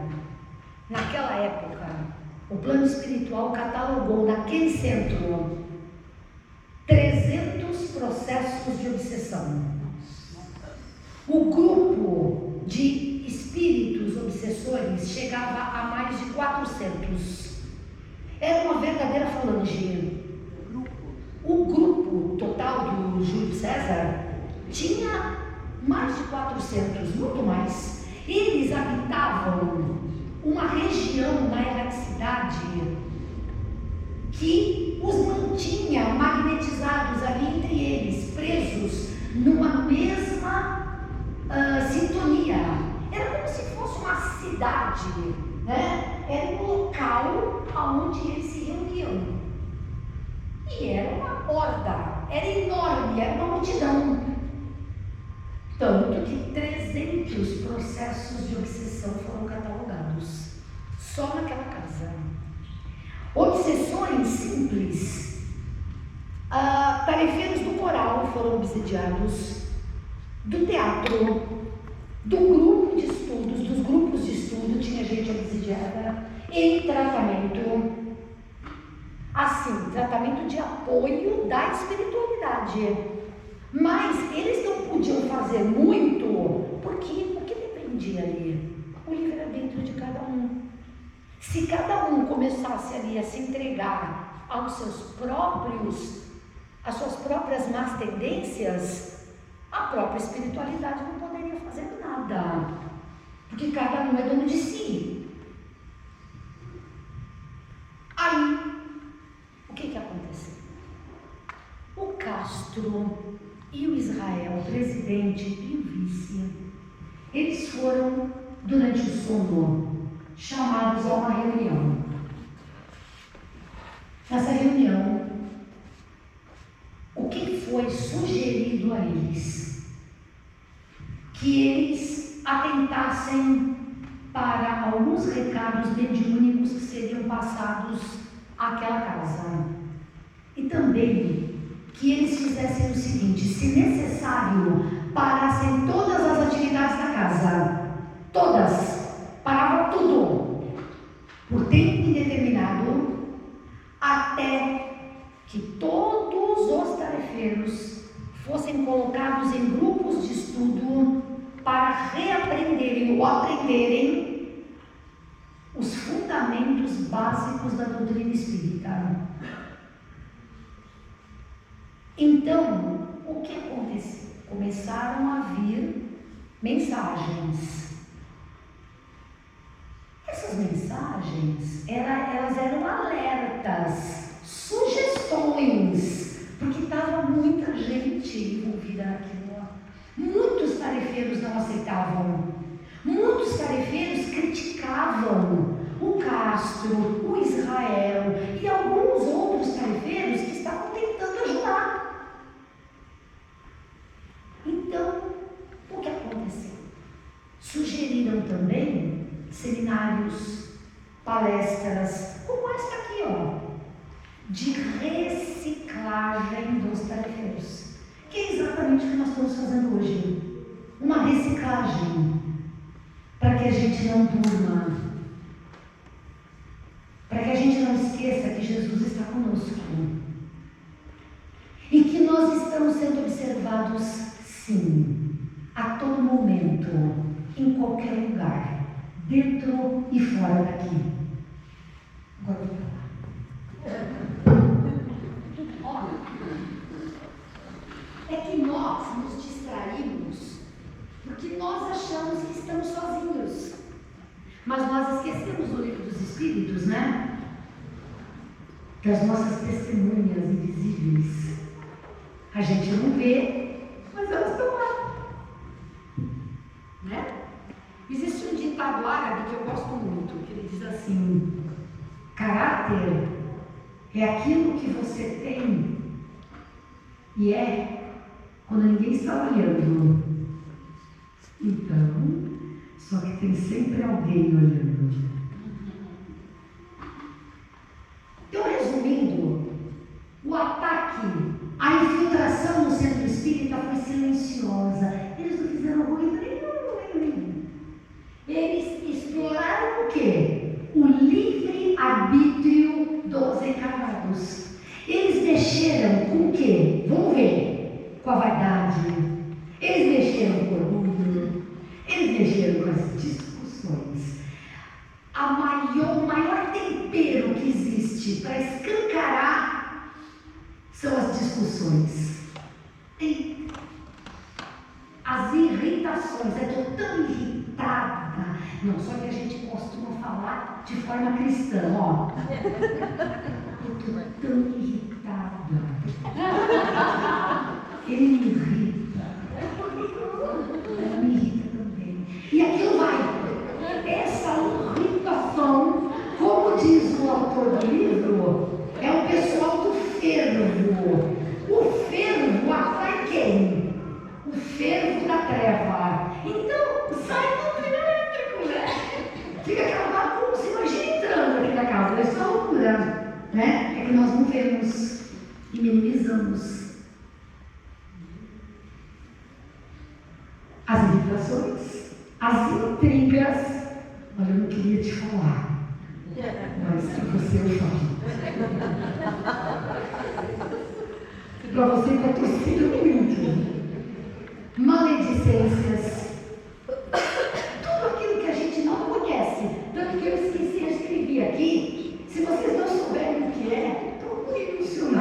naquela época, o plano espiritual catalogou naquele centro 300 processos de obsessão. O grupo de espíritos obsessores chegava a mais de 400. Era uma verdadeira falange. O grupo total do Júlio César tinha mais de 400, muito mais. Eles habitavam uma região na erraticidade que os mantinha magnetizados ali entre eles, presos numa mesma sintonia. Era como se fosse uma cidade, né? Era um local onde eles se reuniam. E era uma horda, era enorme, era uma multidão. Tanto que 300 processos de obsessão foram catalogados, só naquela casa. Obsessões simples. Tarefeiros do coral foram obsediados, do teatro, do grupo de estudos, dos grupos de estudo, tinha gente obsediada, em tratamento. Assim assim, tratamento de apoio da espiritualidade. Mas eles não podiam fazer muito, porque o que dependia ali? O livre-arbítrio de cada um. Se cada um começasse ali a se entregar às suas próprias más tendências, a própria espiritualidade não poderia fazer nada, porque cada um é dono de si. Aí, o que aconteceu? O Castro e o Israel, o presidente e o vice, eles foram, durante o sono, chamados a uma reunião. Nessa reunião, o que foi sugerido a eles? Que eles atentassem para alguns recados mediúnicos que seriam passados àquela casa. E também que eles fizessem o seguinte: se necessário, parassem todas as atividades da casa. Todas. Parava tudo. Por tempo indeterminado, até que todos os tarefeiros fossem colocados em grupos de estudo para reaprenderem ou aprenderem os fundamentos básicos da doutrina espírita. Então, o que aconteceu? Começaram a vir mensagens. Essas mensagens, elas eram alertas, sugestões, porque estava muita gente envolvida naquilo. Muitos tarefeiros não aceitavam, muitos tarefeiros criticavam o Castro, o Israel e alguns outros tarefeiros que estavam tentando ajudar. Então, o que aconteceu? Sugeriram também seminários, palestras, como esta aqui, de reciclagem dos tarefeiros, que é exatamente o que nós estamos fazendo hoje. Uma reciclagem, para que a gente não durma, para que a gente não esqueça que Jesus está conosco e que nós estamos sendo observados, sim, a todo momento, em qualquer lugar, dentro e fora daqui. Agora vou falar. Olha, é que nós nos distraímos porque nós achamos que estamos sozinhos. Mas nós esquecemos o livro dos Espíritos, né? Das nossas testemunhas invisíveis. A gente não vê, mas elas estão lá. Né? Existe um ditado árabe que eu gosto muito, que ele diz assim: caráter é aquilo que você tem e é quando ninguém está olhando. Então, só que tem sempre alguém olhando. Então, resumindo, o ataque, a infiltração no centro espírita foi silenciosa. Eles não fizeram ruído nenhum. Eles exploraram o quê? O livre-arbítrio dos encarnados. Eles mexeram com o quê? Vamos ver. Com a vaidade. Eles mexeram com o orgulho. Eles mexeram com as discussões. O maior tempero que existe para escancarar são as discussões. E as irritações. Eu estou tão irritada. Não, só que a gente costuma falar de forma cristã, Eu estou tão irritada. Ele me irrita. Ela me irrita também. E aquilo vai. Essa irritação, como diz o autor do livro, é o pessoal do fervo. O fervo atrai quem? O fervo da treva. Então, sai do trio elétrico, né? Fica aquela bagunça, imagina entrando aqui na casa. Isso é loucura, né? É que nós não vemos e minimizamos as irritações, as intrigas. Olha, eu não queria te falar. Mas que você eu falo. Para você que é torcida muito. Maledicências. Tudo aquilo que a gente não conhece. Tanto que eu esqueci, eu escrevi aqui. Se vocês não souberem o que é, procurem isso não.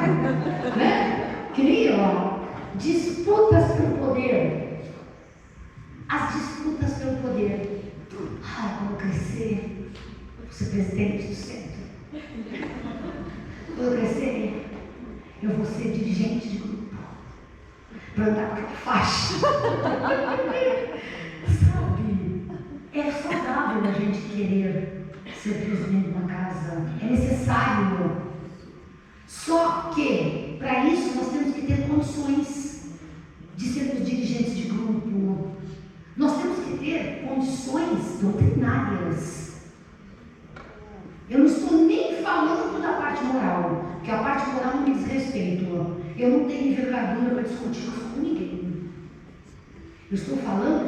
Né? Criam disputas pelo poder. As disputas pelo poder. Ah, quando eu crescer, vou ser presidente do centro. Quando eu crescer, eu vou ser dirigente de grupo. Para andar com aquela faixa. Sabe? É saudável a gente querer ser presidente de uma casa. É necessário. Só que, para isso, nós temos que ter condições de sermos dirigentes de grupo. Nós temos que ter condições doutrinárias. Eu não estou nem falando da parte moral, porque a parte moral não me diz respeito. Eu não tenho envergadura para discutir isso com ninguém. Eu estou falando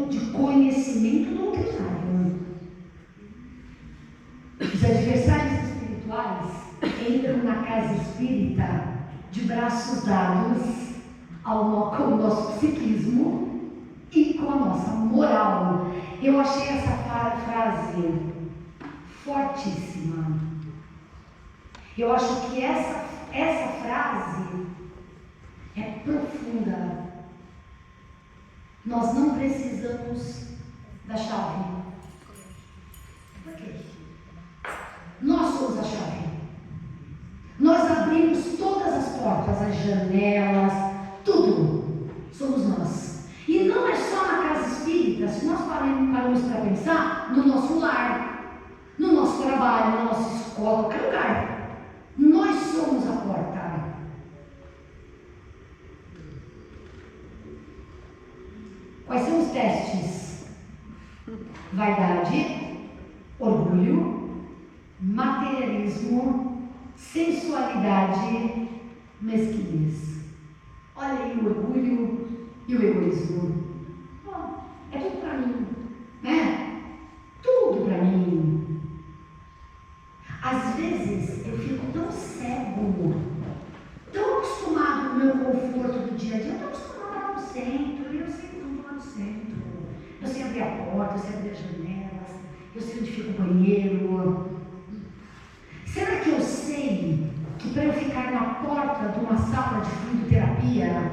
de conhecimento doutrinário. Os adversários espirituais entram na casa espírita de braços dados com o nosso psiquismo e com a nossa moral. Eu achei essa frase fortíssima. Eu acho que essa frase é profunda. Nós não precisamos da chave. Por quê? Nós somos a chave. Nós abrimos todas as portas, as janelas, tudo. Somos nós. E não é só na casa espírita. Se nós paramos para pensar, no nosso lar, no nosso trabalho, na nossa escola, qualquer lugar. Nós somos a porta. Quais são os testes? Vaidade, orgulho, materialismo, sensualidade, mesquinhez. Olha aí o orgulho e o egoísmo. É tudo para mim, né? Tudo para mim. Às vezes eu fico tão cego, tão acostumado com o meu conforto do dia a dia, tão acostumado no centro, e eu sei tudo lá no centro. Eu sei abrir a porta, eu sei abrir as janelas, eu sei onde fica o banheiro. Será que eu sei que para eu ficar na porta de uma sala de fluidoterapia,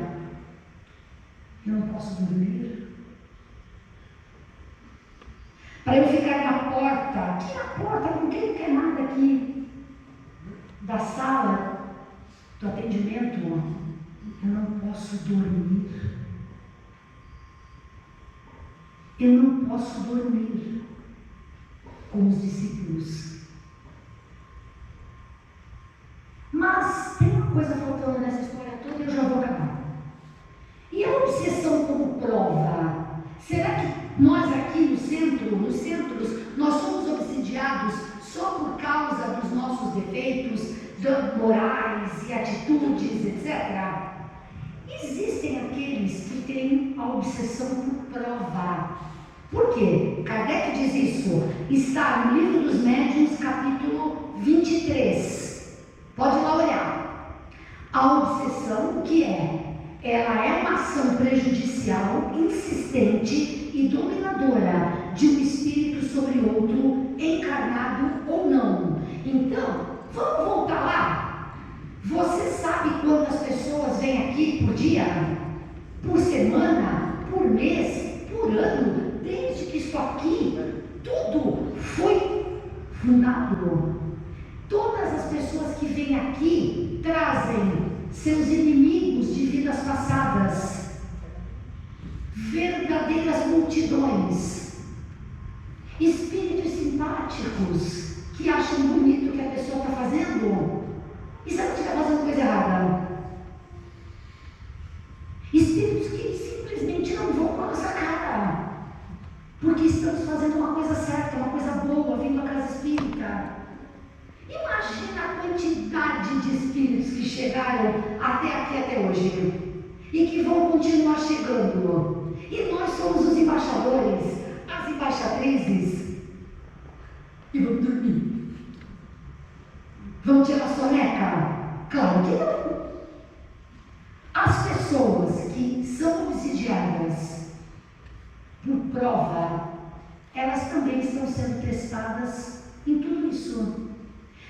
eu não posso dormir? Para eu ficar na porta, aqui na porta, com quem não quer nada aqui, da sala, do atendimento, eu não posso dormir. Eu não posso dormir com os discípulos. Mas tem uma coisa faltando nessa história toda e eu já vou acabar. E a obsessão como prova? Será que nós aqui nos centros, nós somos obsidiados só por causa dos nossos defeitos, morais e atitudes, etc.? Existem aqueles que têm a obsessão por prova. Por quê? Kardec diz isso. Está no Livro dos Médiuns, capítulo 23. Pode ir lá olhar. A obsessão, o que é? Ela é uma ação prejudicial, insistente e dominadora de um espírito sobre outro, encarnado ou não. Então, vamos voltar lá? Você sabe quantas pessoas vêm aqui por dia? Por semana? Por mês? Por ano? Desde que estou aqui, tudo foi fundado. Todas as pessoas que vêm aqui trazem seus inimigos de vidas passadas, verdadeiras multidões, espíritos simpáticos que acham bonito o que a pessoa está fazendo, e se ela estiver fazendo coisa errada, espíritos que simplesmente não vão com a nossa cara, porque estamos fazendo uma coisa certa, uma coisa boa, vindo à casa espírita. Imagina a quantidade de espíritos que chegaram até aqui, até hoje, e que vão continuar chegando. E nós somos os embaixadores, as embaixatrizes, e vamos dormir. Não tira a soneca? Claro que não. As pessoas que são obsidiadas por prova, elas também estão sendo testadas em tudo isso.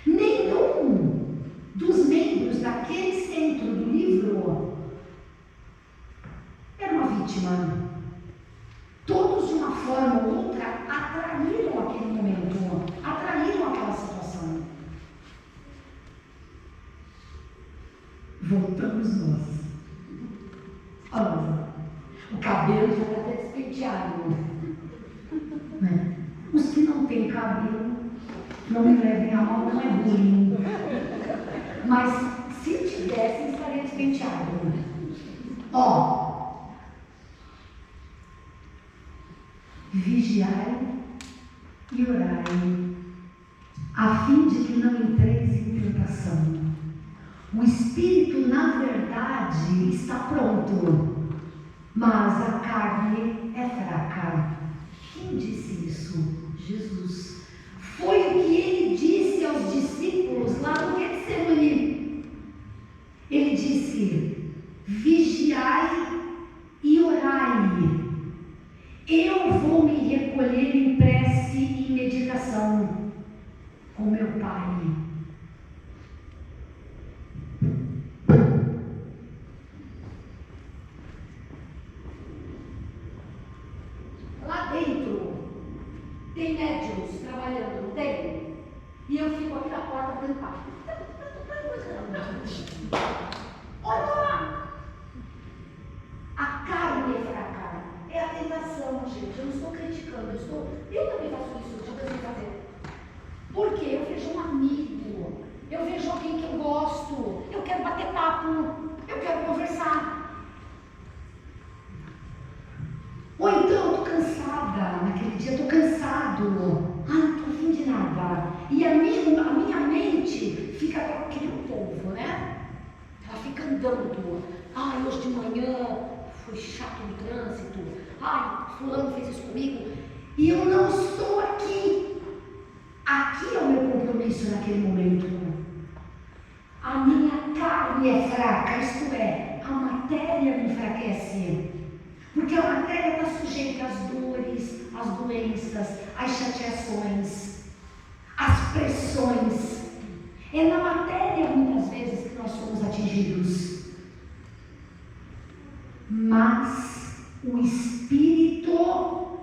Nenhum dos membros daquele centro do livro era uma vítima. Todos, de uma forma ou outra, atraíram aquele momento, atraíram aquela situação. Voltamos nós. Olha, o cabelo já está até despenteado. Né? Os que não têm cabelo, não me levem a mal, não é bullying. Mas se tivessem, estaria despenteado. Ó, vigiai e orai, a fim de que não entreis em tentação. O espírito, na verdade, está pronto, mas a carne é fraca. Quem disse isso? Jesus. Foi o que ele disse aos discípulos lá no Getsemane. Ele disse: vigiai e orai. Eu vou me recolher em prece e meditação com meu Pai. Lá dentro tem médiuns trabalhando, não tem? E eu fico aqui na porta fazendo papo. Olha lá! A carne é fraca. É a tentação, gente. Eu não estou criticando. Eu também faço isso, eu também fazer. Porque eu vejo um amigo, eu vejo alguém que eu gosto, eu quero bater papo, eu quero conversar. Ou então eu estou cansada, naquele dia eu estou cansado. Ai, não estou afim de nada. E a minha mente fica com aquele povo, né? Ela fica andando. Ai, hoje de manhã foi chato no trânsito. Ai, fulano fez isso comigo. E eu não estou aqui. Aqui é o meu compromisso naquele momento. A minha carne é fraca, isto é, a matéria me enfraquece. Porque a matéria está sujeita às dores, às doenças, às chateações, às pressões. É na matéria, muitas vezes, que nós somos atingidos. Mas o Espírito,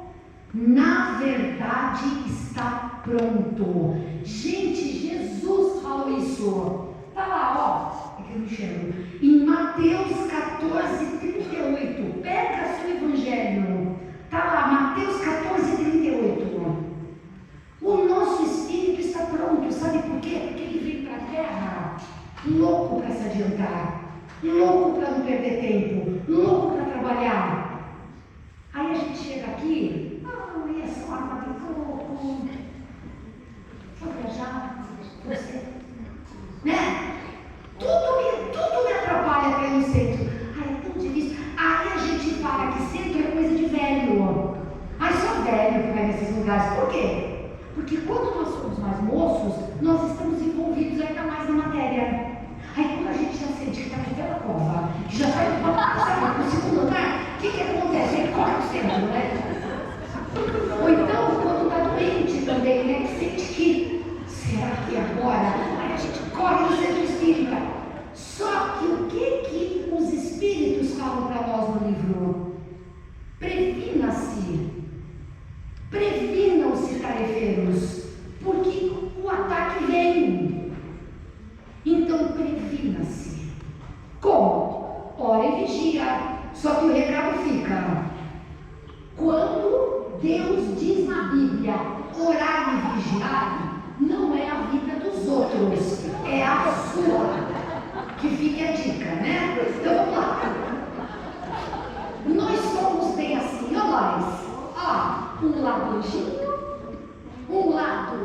na verdade, está pronto. Gente, Jesus falou isso. Está lá, ó. É que eu não enxergo. Em Mateus 14:38. Pega seu evangelho. Está lá, Mateus 14:38. O nosso espírito está pronto. Sabe por quê? Porque ele veio para a terra louco para se adiantar, louco para não perder tempo, louco para trabalhar. Aí a gente chega aqui, essa é uma arma de fogo. Vou viajar, você, né? Tudo me atrapalha para ir no centro. Ai, é tão difícil. Aí a gente fala que centro é coisa de velho. Ai, só velho que vai nesses lugares. Por quê? Porque quando nós somos mais moços, nós estamos envolvidos ainda mais na matéria. Aí quando a gente já sente que está aqui pela cova, que já está indo para o segundo andar, o que acontece? Ele corre o centro, né? Ou então, quando está doente também, né? Que sente que, será que agora? Aí a gente corre no centro espírita. Só que o que os espíritos falam para nós no livro? Previna-se. Previnam-se, tarefeiros, porque o ataque vem. Então, previna-se. Como? Ora e vigia. Só que o recado fica: quando Deus diz na Bíblia orar e vigiar, não é a vida dos outros, é a sua. Que fique a dica, né? Então vamos lá. Nós somos bem assim, ó nós. Um lado anjinho, um lado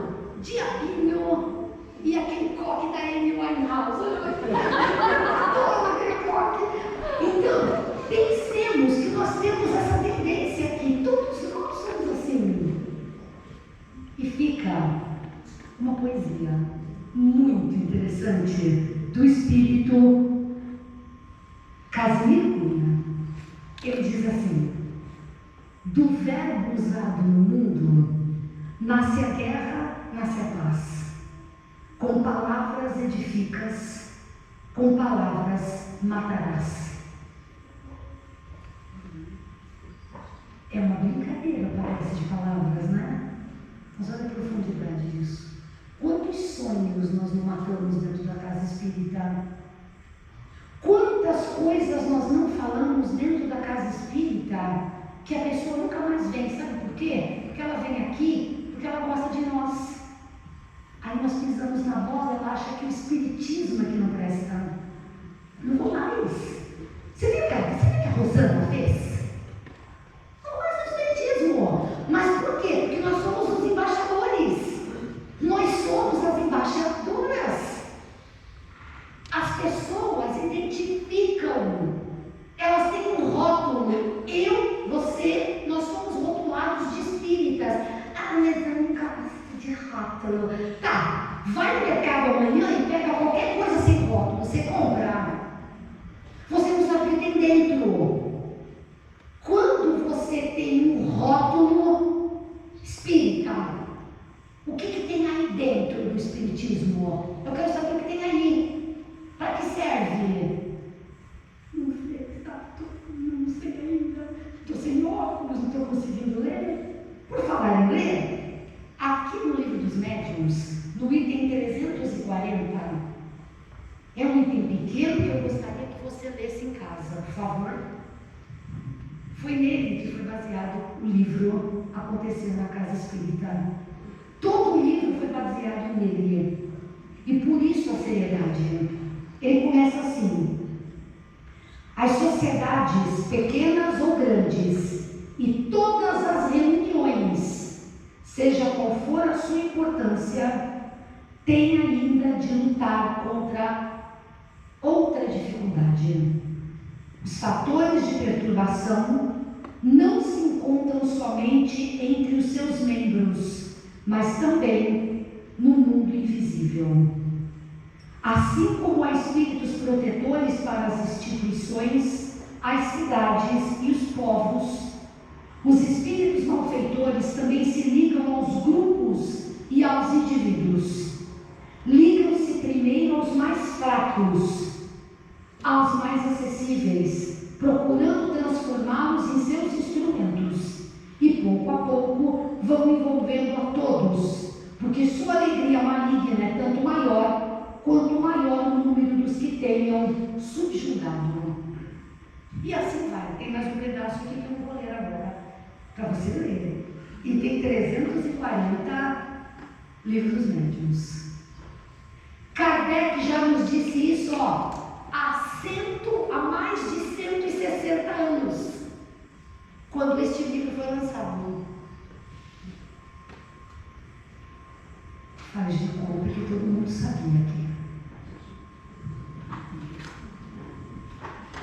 diabinho e aquele coque da Amy Winehouse. Toma aquele coque. Então, pensemos que nós temos essa tendência aqui. Todos nós somos assim. E fica uma poesia muito interessante. interessante do espírito Casimiro Cunha. Ele diz assim: do verbo usado no mundo, nasce a guerra, nasce a paz. Com palavras edificas, com palavras matarás. É uma brincadeira, parece, de palavras, né? Mas olha a profundidade disso. Quantos sonhos nós não matamos dentro da casa espírita? Quantas coisas nós não falamos dentro da casa espírita que a pessoa nunca mais vem? Sabe por quê? Porque ela vem aqui porque ela gosta de nós. Aí nós pisamos na bola, ela acha que o espiritismo é que não presta. Não vou mais. Você viu que a Rosana fez? Não mais o espiritismo. Mas por quê? Porque nós somos os embaixadores. Nós somos as embaixadoras. As pessoas identificam. Elas têm um rótulo. Eu, você, nós somos rotulados de espíritas. Ah, mas eu nunca gosto de rótulo. Tá, vai no mercado amanhã e pega qualquer coisa sem rótulo. Você compra. Você não sabe o que tem dentro. Quando você tem um rótulo espírita, o que tem aí dentro do espiritismo? Eu quero saber o que tem aí. Para que serve? Não sei ainda. Estou sem óculos, não estou conseguindo ler. Por falar em ler, aqui no Livro dos Médiuns, no item 340, é um item pequeno que eu gostaria que você lesse em casa, por favor. Foi nele que foi baseado o livro Aconteceu na Casa Espírita. Todo o livro foi baseado nele. E por isso a seriedade. Ele começa assim: as sociedades, pequenas ou grandes, e todas as reuniões, seja qual for a sua importância, têm ainda de lutar contra outra dificuldade. Os fatores de perturbação não se encontram somente entre os seus membros, mas também no mundo invisível. Assim como há espíritos protetores para as instituições, as cidades e os povos, os espíritos malfeitores também se ligam aos grupos e aos indivíduos. Ligam-se primeiro aos mais fracos, aos mais acessíveis, procurando transformá-los em seus instrumentos, e pouco a pouco vão envolvendo a todos, porque sua alegria maligna é tanto maior quanto maior o número dos que tenham subjugado. E assim vai. Tem mais um pedaço aqui que eu não vou ler agora, para você ler. E tem 340 livros médiuns. Kardec já nos disse isso, há mais de 160 anos, quando este livro foi lançado. Faz de conta que todo mundo sabia aqui.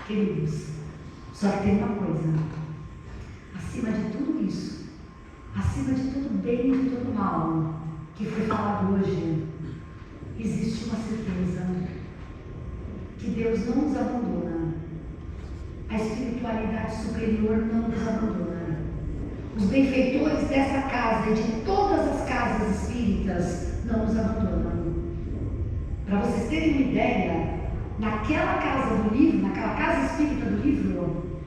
Queridos, só que tem uma coisa: acima de tudo isso, acima de todo bem e de todo mal que foi falado hoje, existe uma certeza: que Deus não nos abandona, a espiritualidade superior não nos abandona. Os benfeitores dessa casa e de todas as casas espíritas não nos abandonam. Para vocês terem uma ideia, naquela casa do livro, naquela casa espírita do livro,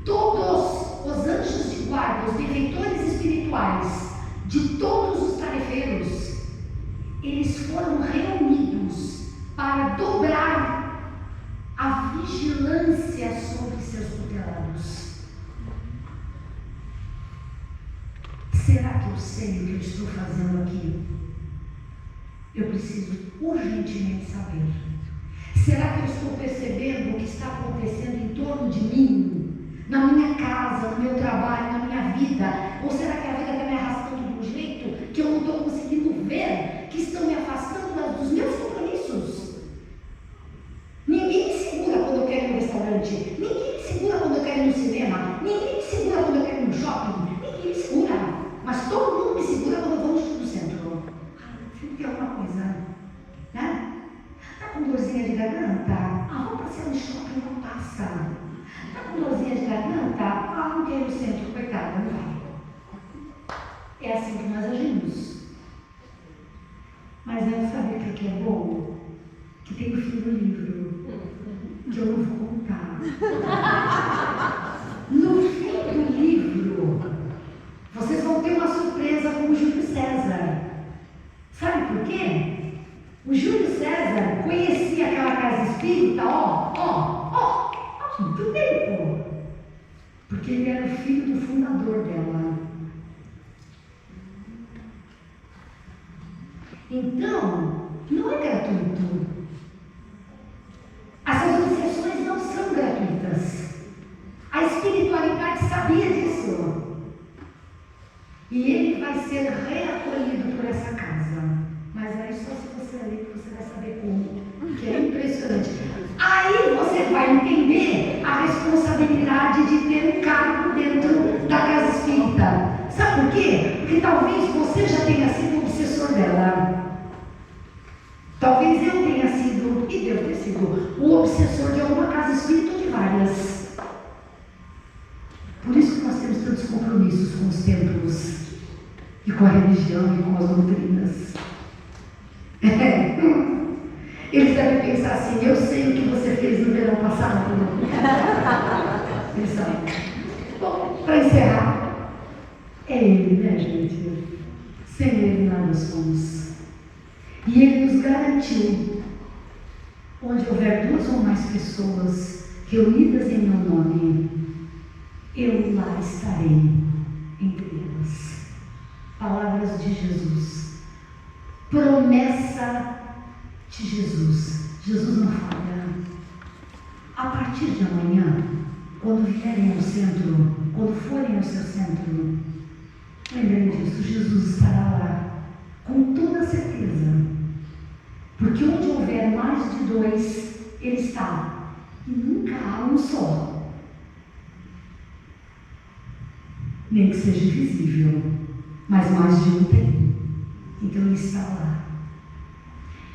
todos os anjos de guarda, os benfeitores espirituais de todos os tarefeiros, eles foram reunidos para dobrar a vigilância sobre seus tutelados. Será que eu sei o que eu estou fazendo aqui? Eu preciso urgentemente saber. Será que eu estou percebendo o que está acontecendo em torno de mim? Na minha casa, no meu trabalho, na minha vida? Ou será que a vida está me arrastando de um jeito que eu não estou conseguindo ver, que estão me afastando dos meus compromissos? Ninguém me segura quando eu quero ir no restaurante. Ninguém me segura quando eu quero ir no cinema. Ninguém me segura quando eu quero ir no shopping. Ninguém me segura. Mas todo mundo me segura quando eu vou no centro. Sempre tem alguma coisa, né? Está com É assim que nós agimos. Mas sabe o que é bom? Que tem o fim do livro, que eu não vou contar. No fim do livro, vocês vão ter uma surpresa com o Júlio César. Sabe por quê? O Júlio César conhecia aquela casa espírita, há muito tempo. Porque ele era o filho do fundador dela. Então, não é gratuito. Essas obsessões não são gratuitas. A espiritualidade sabia disso. E ele vai ser reacolhido por essa casa. Mas aí só se você ler que você vai saber como. Que é impressionante. Aí você vai entender a responsabilidade de ter um cargo dentro da casa espírita. Sabe por quê? Porque talvez você já tenha sido o obsessor dela. Talvez eu tenha sido, e devo ter sido, o obsessor de alguma casa espírita ou de várias. Por isso que nós temos tantos compromissos com os templos, e com a religião, e com as doutrinas. Eles devem pensar assim: eu sei o que você fez no verão passado. Eles sabem. Bom, para encerrar, é Ele, né, gente? Sem Ele nada somos. E Ele nos garantiu: onde houver 2 ou mais pessoas reunidas em meu nome, eu lá estarei entre elas. Palavras de Jesus. Promessa de Jesus. Jesus não falha. A partir de amanhã, quando vierem ao centro, quando forem ao seu centro, lembrem disso, Jesus estará lá, com toda certeza. Porque onde houver mais de 2, Ele está. E nunca há um só. Nem que seja invisível, mas mais de um tem. Então Ele está lá.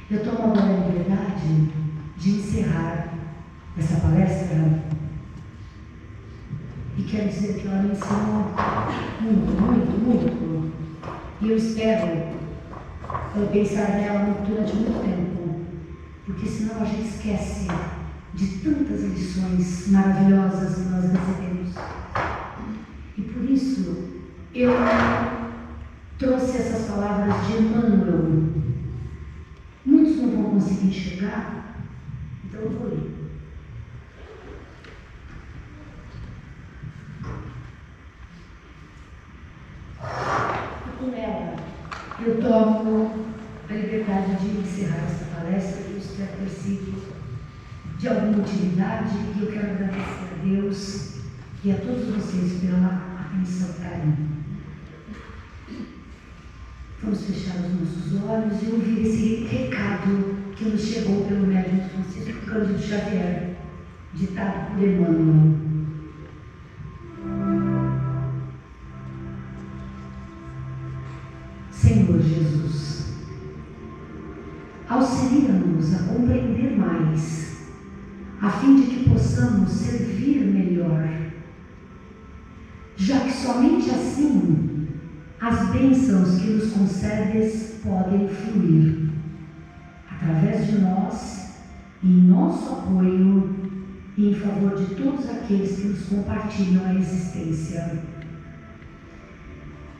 Eu tomo agora a liberdade de encerrar essa palestra e quero dizer que ela me ensinou muito. E eu espero pensar nela durante muito tempo, porque senão a gente esquece de tantas lições maravilhosas que nós recebemos. E por isso eu trouxe essas palavras de Emmanuel. Muitos não vão conseguir enxergar, então eu vou ler. E com ela, eu tomo a liberdade de encerrar essa palestra, que eu espero ter sido de alguma utilidade, e eu quero agradecer a Deus e a todos vocês pela atenção e carinho. Vamos fechar os nossos olhos e ouvir esse recado que nos chegou pelo médium Francisco Cândido Xavier, ditado por Emmanuel. Senhor Jesus, auxilia-nos a compreender mais, a fim de que possamos servir melhor, já que somente assim as bênçãos que nos concedes podem fluir através de nós, em nosso apoio e em favor de todos aqueles que nos compartilham a existência.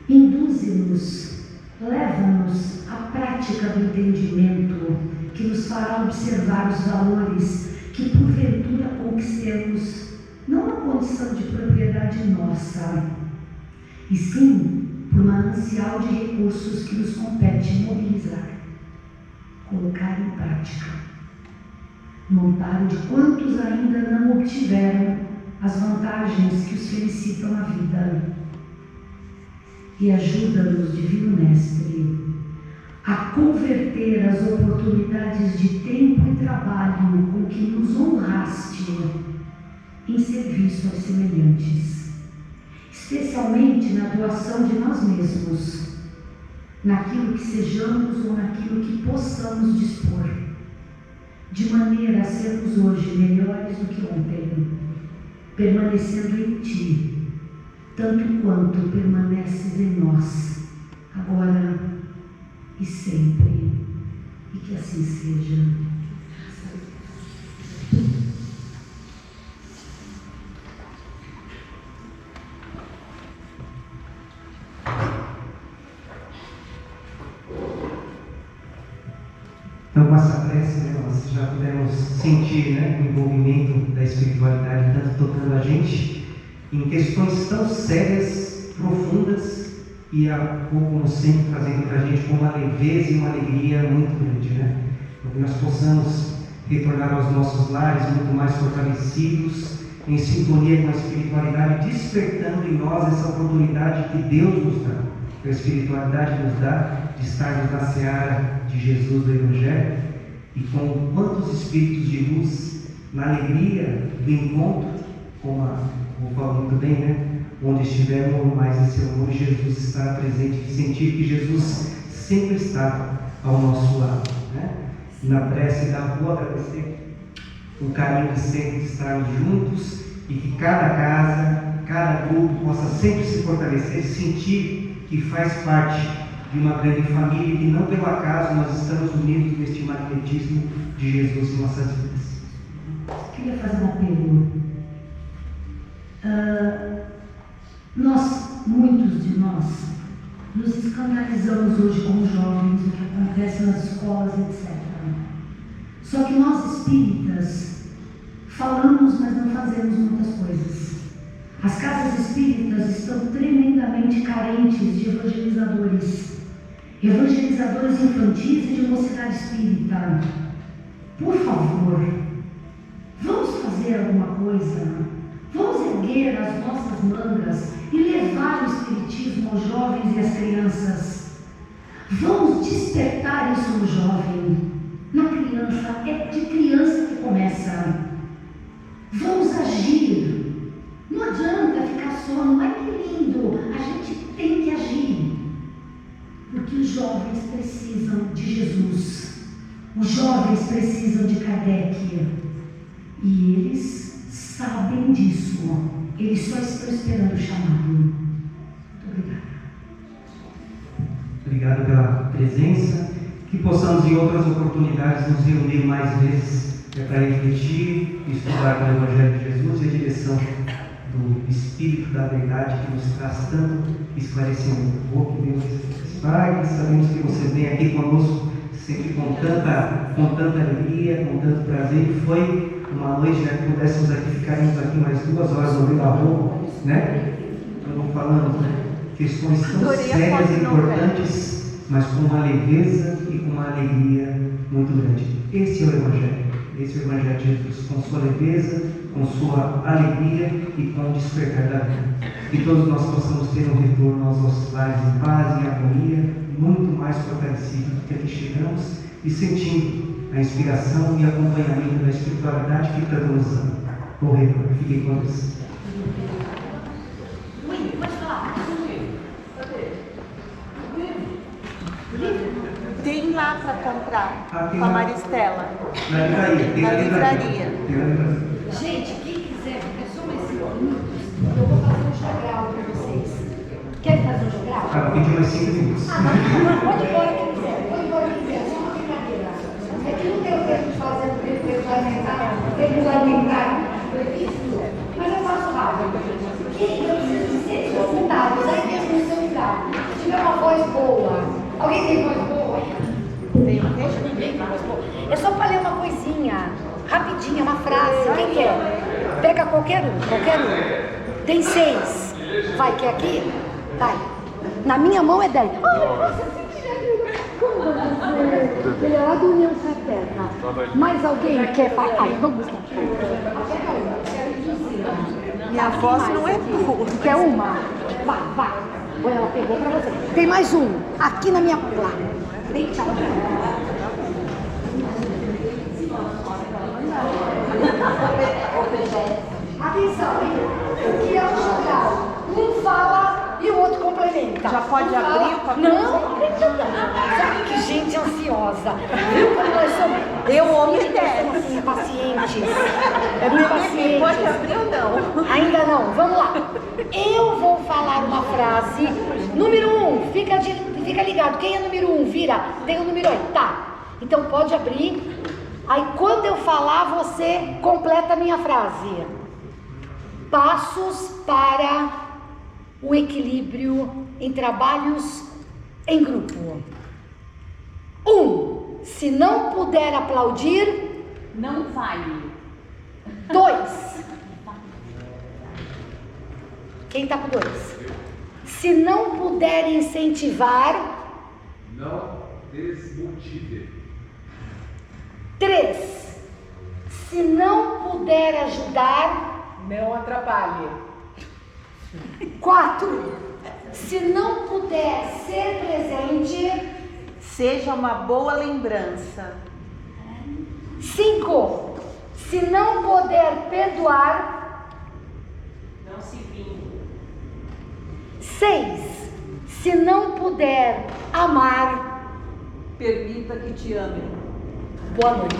Induze-nos, leva-nos à prática do entendimento que nos fará observar os valores que porventura conquistemos, não na condição de propriedade nossa, e sim por manancial de recursos que nos compete mobilizar, colocar em prática, no amparo de quantos ainda não obtiveram as vantagens que os felicitam na vida. E ajuda-nos, Divino Mestre, a converter as oportunidades de tempo e trabalho com que nos honraste em serviço aos semelhantes, especialmente na doação de nós mesmos, naquilo que sejamos ou naquilo que possamos dispor, de maneira a sermos hoje melhores do que ontem, permanecendo em Ti, tanto quanto permaneces em nós, Que assim seja. Então, com essa prece, nós já pudemos sentir, o envolvimento da espiritualidade tanto tocando a gente em questões tão sérias, profundas e como sempre trazendo para a gente com uma leveza e uma alegria muito grande, Para que nós possamos retornar aos nossos lares muito mais fortalecidos, em sintonia com a espiritualidade, despertando em nós essa oportunidade que Deus nos dá, que a espiritualidade nos dá, de estarmos na seara de Jesus do Evangelho, e com quantos espíritos de luz, na alegria do encontro, como a Rô falou muito bem, onde estivermos mais esse amor, Jesus estará presente, e sentir que Jesus sempre está ao nosso lado, E na prece da rua, agradecer o carinho de sempre estarmos juntos, e que cada casa, cada grupo possa sempre se fortalecer, sentir que faz parte de uma grande família, e que não pelo acaso nós estamos unidos neste magnetismo de Jesus em nossas vidas. Queria fazer uma pergunta. Muitos de nós, nos escandalizamos hoje como jovens, o que acontece nas escolas, etc. Só que nós espíritas falamos, mas não fazemos muitas coisas. As casas espíritas estão tremendamente carentes de evangelizadores infantis e de mocidade espírita. Por favor, vamos fazer alguma coisa. Vamos erguer as nossas mangas e levar o espiritismo aos jovens e às crianças. Vamos despertar isso no jovem, na criança. É de criança que começa. Vamos agir. Não adianta ficar só, não é que lindo. A gente tem que agir. Porque os jovens precisam de Jesus. Os jovens precisam de Kardec. E eles sabem disso. Eles só estão esperando o chamado. Muito obrigada. Obrigado pela presença. Que possamos em outras oportunidades nos reunir mais vezes para refletir e estudar o Evangelho de Jesus e a direção do Espírito da Verdade que nos traz tanto esclarecimento. Que Deus pague. Sabemos que você vem aqui conosco sempre com tanta alegria, com tanto prazer. Foi uma noite que pudéssemos ficarmos aqui mais 2 horas ouvindo a Rô, Estamos falando questões tão sérias e importantes, mas com uma leveza e com uma alegria muito grande. Esse é o Evangelho de Jesus, com sua leveza, com sua alegria e com o despertar da vida. Que todos nós possamos ter um retorno aos nossos lares em paz, em harmonia, muito mais fortalecido do que aqui chegamos, e sentindo a inspiração e acompanhamento da espiritualidade que tanto nos ama. Bom retorno, fiquem com Deus. Pode falar. Tem lá para comprar com a Maristela. Na livraria. Gente, quem quiser, é só mais 5 minutos, eu vou fazer um jogral para vocês. Quer fazer um jogral? Vou pedir mais 5 minutos. Não, pode ir embora quem quiser. Pode ir embora quem quiser, só uma brincadeira. É que não deu tempo de fazer o regulamentar previsto, mas eu faço rápido. Eu preciso de 6 voluntários, aí mesmo no seu lugar. Se tiver uma voz boa, alguém tem voz boa? Tem, não deixa ninguém tem voz boa. É só para ler uma coisinha, rapidinha, uma frase. Quem quer? Pega qualquer um. Tem 6. Vai, quer aqui? Vai. Na minha mão é 10. Ele é lá do União Fraterna. Mais alguém quer falar? Ai, vamos lá. Minha voz não é boa. Quer uma? Vai. Ela pegou pra você. Tem mais um. Aqui na minha lá. Deita. Atenção, hein? O que é o jogral? Um fala e o outro complementa. Já pode abrir o papel? Não, sabe que gente ansiosa. Viu como nós somos? Eu homem somos assim, pacientes. Bebê, pode abrir ou não? Ainda não, vamos lá. Eu vou falar uma frase. Número 1, fica ligado. Quem é número 1? Vira. Tem o número 8, tá. Então pode abrir. Aí quando eu falar, você completa a minha frase. Passos para o equilíbrio em trabalhos em grupo. 1. Se não puder aplaudir, não vai. 2. Quem está com 2? Se não puder incentivar, não desmotive. 3. Se não puder ajudar, não atrapalhe. 4. Se não puder ser presente, seja uma boa lembrança. 5. Se não puder perdoar, não se vingue. 6. Se não puder amar, permita que te amem. Boa noite.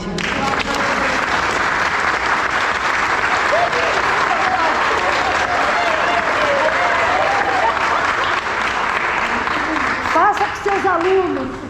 Faça com seus alunos.